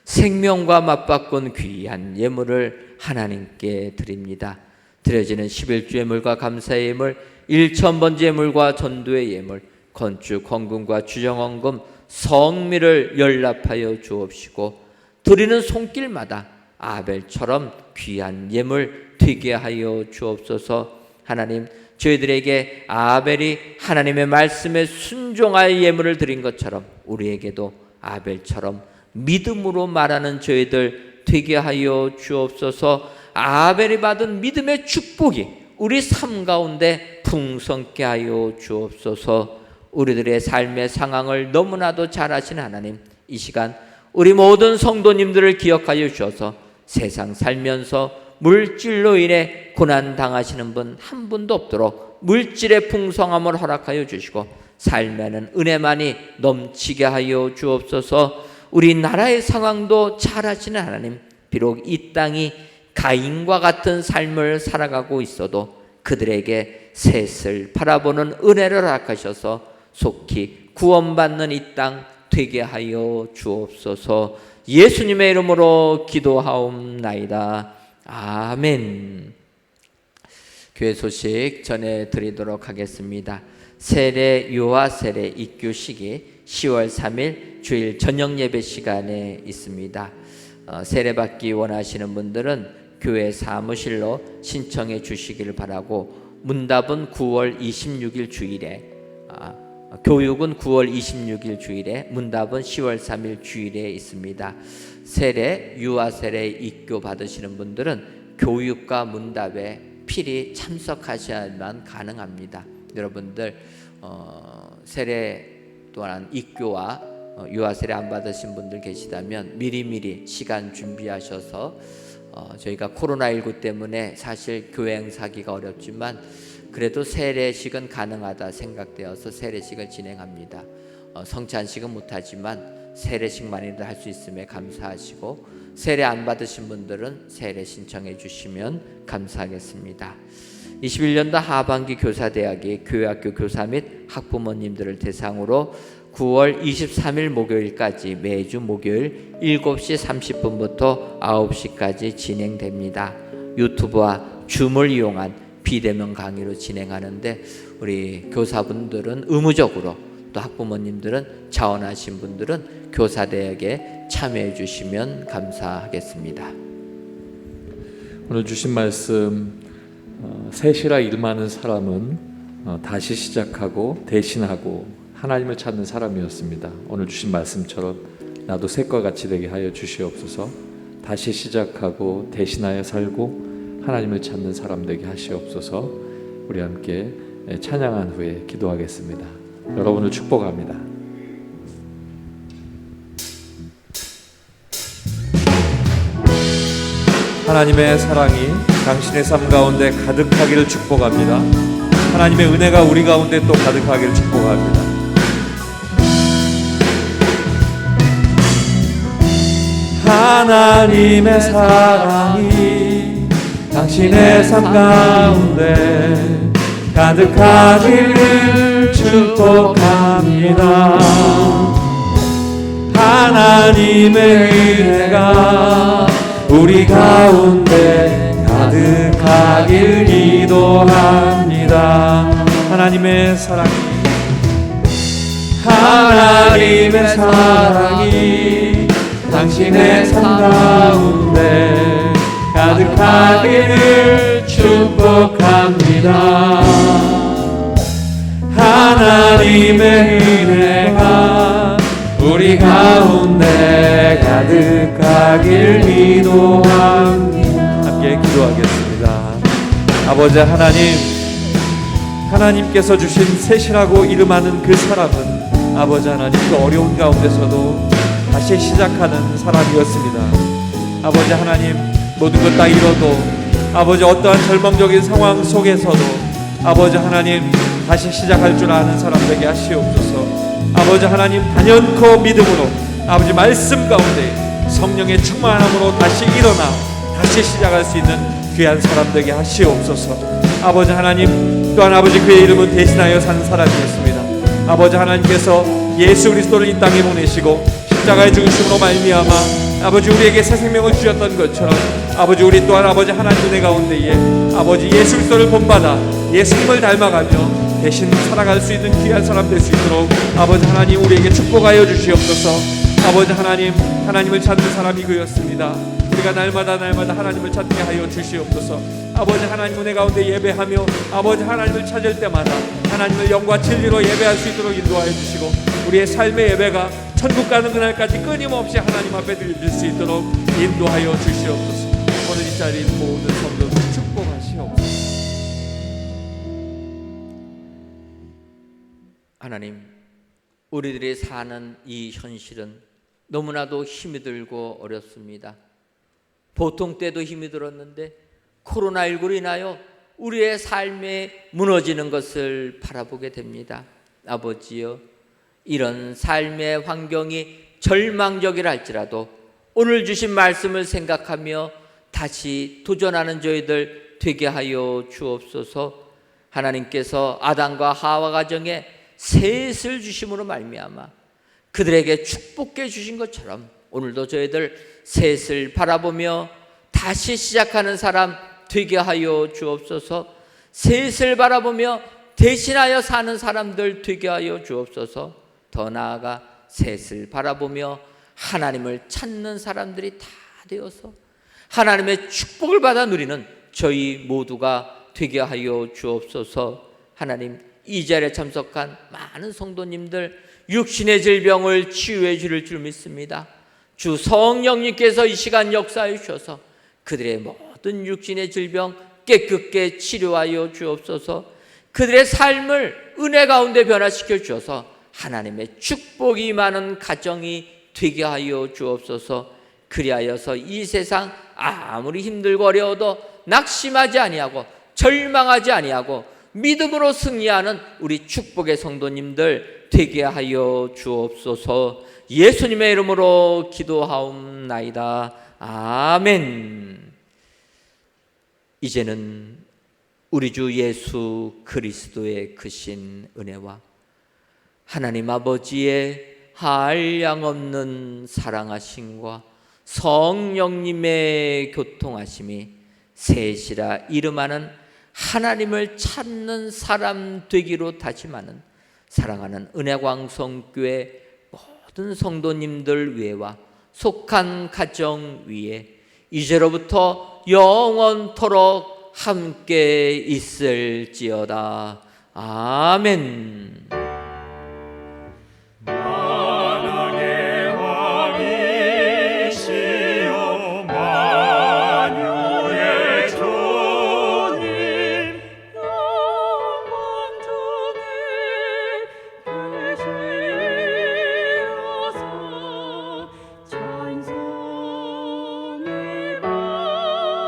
생명과 맞바꾼 귀한 예물을 하나님께 드립니다. 드려지는 11주 예물과 감사의 예물, 1,000번째 예물과 전도의 예물, 건축 헌금과 주정 헌금, 성미를 연락하여 주옵시고 드리는 손길마다 아벨처럼 귀한 예물 되게 하여 주옵소서. 하나님, 저희들에게 아벨이 하나님의 말씀에 순종하여 예물을 드린 것처럼 우리에게도 아벨처럼 믿음으로 말하는 저희들 되게 하여 주옵소서. 아벨이 받은 믿음의 축복이 우리 삶 가운데 풍성케 하여 주옵소서. 우리들의 삶의 상황을 너무나도 잘 아시는 하나님, 이 시간 우리 모든 성도님들을 기억하여 주셔서 세상 살면서 물질로 인해 고난 당하시는 분 한 분도 없도록 물질의 풍성함을 허락하여 주시고 삶에는 은혜만이 넘치게 하여 주옵소서. 우리나라의 상황도 잘 아시는 하나님, 비록 이 땅이 가인과 같은 삶을 살아가고 있어도 그들에게 셋을 바라보는 은혜를 허락하셔서 속히 구원받는 이 땅 되게 하여 주옵소서. 예수님의 이름으로 기도하옵나이다. 아멘. 교회 소식 전해드리도록 하겠습니다. 세례 유아 세례 입교식이 10월 3일 주일 저녁 예배 시간에 있습니다. 세례받기 원하시는 분들은 교회 사무실로 신청해 주시기를 바라고, 문답은 9월 26일 주일에, 교육은 9월 26일 주일에, 문답은 10월 3일 주일에 있습니다. 세례, 유아 세례 입교 받으시는 분들은 교육과 문답에 필히 참석하셔야만 가능합니다. 여러분들 세례 또한 입교와 유아 세례 안 받으신 분들 계시다면 미리미리 시간 준비하셔서 저희가 코로나19 때문에 사실 교회 행사하기가 어렵지만 그래도 세례식은 가능하다 생각되어서 세례식을 진행합니다. 성찬식은 못하지만 세례식만이라도 할 수 있음에 감사하시고, 세례 안 받으신 분들은 세례 신청해 주시면 감사하겠습니다. 21년도 하반기 교사대학이 교회학교 교사 및 학부모님들을 대상으로 9월 23일 목요일까지 매주 목요일 7시 30분부터 9시까지 진행됩니다. 유튜브와 줌을 이용한 비대면 강의로 진행하는데 우리 교사분들은 의무적으로, 또 학부모님들은 자원하신 분들은 교사대학에 참여해 주시면 감사하겠습니다. 오늘 주신 말씀, 셋이라 일많은 사람은 다시 시작하고 대신하고 하나님을 찾는 사람이었습니다. 오늘 주신 말씀처럼 나도 셋과 같이 되게 하여 주시옵소서. 다시 시작하고 대신하여 살고 하나님을 찾는 사람 되게 하시옵소서. 우리 함께 찬양한 후에 기도하겠습니다. 여러분을 축복합니다. 하나님의 사랑이 당신의 삶 가운데 가득하기를 축복합니다. 하나님의 은혜가 우리 가운데 또 가득하기를 축복합니다. 하나님의 사랑이 당신의 삶 가운데 가득하기를 축복합니다. 하나님의 은혜가 우리 가운데 가득하길 기도합니다. 하나님의 사랑이 당신의 삶 가운데 가득하기를 축복합니다. 하나님의 은혜가 우리 가운데 가득하길 기도합니다. 함께 기도하겠습니다. 아버지 하나님께서 주신 셋이라고 이름하는 그 사람은 아버지 하나님 그 어려운 가운데서도 다시 시작하는 사람이었습니다. 아버지 하나님 모든 것 다 잃어도 아버지 어떠한 절망적인 상황 속에서도 아버지 하나님 다시 시작할 줄 아는 사람 되게 하시옵소서. 아버지 하나님 단연코 믿음으로 아버지 말씀 가운데 성령의 충만함으로 다시 일어나 다시 시작할 수 있는 귀한 사람 되게 하시옵소서. 아버지 하나님 또한 아버지 그의 이름은 대신하여 산 사람이었습니다. 아버지 하나님께서 예수 그리스도를 이 땅에 보내시고 십자가의 죽으심으로 말미암아 아버지 우리에게 새 생명을 주셨던 것처럼 아버지 우리 또한 아버지 하나님 은혜 가운데에 아버지 예수 그리스도를 본받아 예수님을 닮아가며 대신 살아갈 수 있는 귀한 사람 될 수 있도록 아버지 하나님 우리에게 축복하여 주시옵소서. 아버지 하나님을 찾는 사람이 그였습니다. 우리가 날마다 하나님을 찾게 하여 주시옵소서. 아버지 하나님 은혜 가운데 예배하며 아버지 하나님을 찾을 때마다 하나님을 영과 진리로 예배할 수 있도록 인도하여 주시고 우리의 삶의 예배가 천국 가는 그날까지 끊임없이 하나님 앞에 드릴 수 있도록 인도하여 주시옵소서. 오늘 이 자리에 모든 성도들 축복하시옵소서. 하나님, 우리들이 사는 이 현실은 너무나도 힘이 들고 어렵습니다. 보통 때도 힘이 들었는데 코로나19로 인하여 우리의 삶에 무너지는 것을 바라보게 됩니다. 아버지여, 이런 삶의 환경이 절망적이라 할지라도 오늘 주신 말씀을 생각하며 다시 도전하는 저희들 되게 하여 주옵소서. 하나님께서 아담과 하와 가정에 셋을 주심으로 말미암아 그들에게 축복해 주신 것처럼 오늘도 저희들 셋을 바라보며 다시 시작하는 사람 되게 하여 주옵소서. 셋을 바라보며 대신하여 사는 사람들 되게 하여 주옵소서. 더 나아가 셋을 바라보며 하나님을 찾는 사람들이 다 되어서 하나님의 축복을 받아 누리는 저희 모두가 되게 하여 주옵소서. 하나님, 이 자리에 참석한 많은 성도님들 육신의 질병을 치유해 주실 줄 믿습니다. 주 성령님께서 이 시간 역사해 주셔서 그들의 모든 육신의 질병 깨끗게 치료하여 주옵소서. 그들의 삶을 은혜 가운데 변화시켜 주셔서 하나님의 축복이 많은 가정이 되게 하여 주옵소서. 그리하여서 이 세상 아무리 힘들고 어려워도 낙심하지 아니하고 절망하지 아니하고 믿음으로 승리하는 우리 축복의 성도님들 되게 하여 주옵소서. 예수님의 이름으로 기도하옵나이다. 아멘. 이제는 우리 주 예수 그리스도의 크신 은혜와 하나님 아버지의 한량없는 사랑하심과 성령님의 교통하심이 셋이라 이름하는 하나님을 찾는 사람 되기로 다짐하는 사랑하는 은혜광성교회 모든 성도님들 위에와 속한 가정 위에 이제로부터 영원토록 함께 있을지어다. 아멘. 만왕의 왕이시여 만유의 주님 영광 중에 계시어서 찬송이 받으시옵소서.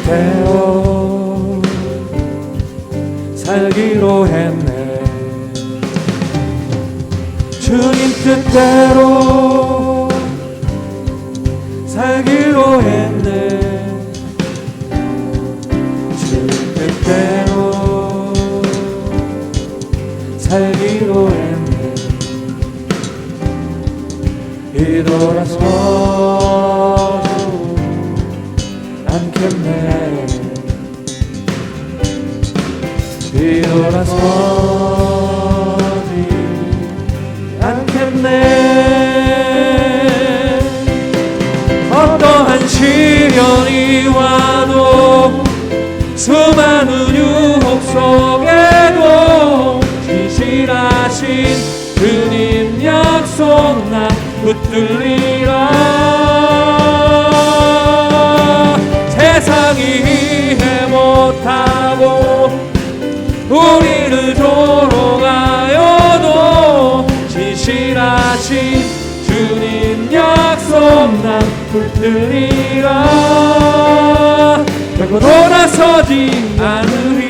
뜻대로 살기로 했네. 주님 뜻대로 살기로 했네. 주님 뜻대로 살기로 했네. 뒤돌아서도 않겠네. 뒤돌아서지 않겠네. 어떠한 시련이 와도 수많은 유혹 속에도 진실하신 주님 약속 나 붙들리라. 세상이 이해 못하고 우리를 조롱하여도 진실하신 주님 약속 난 붙들리라. 결코 돌아서지 않으리.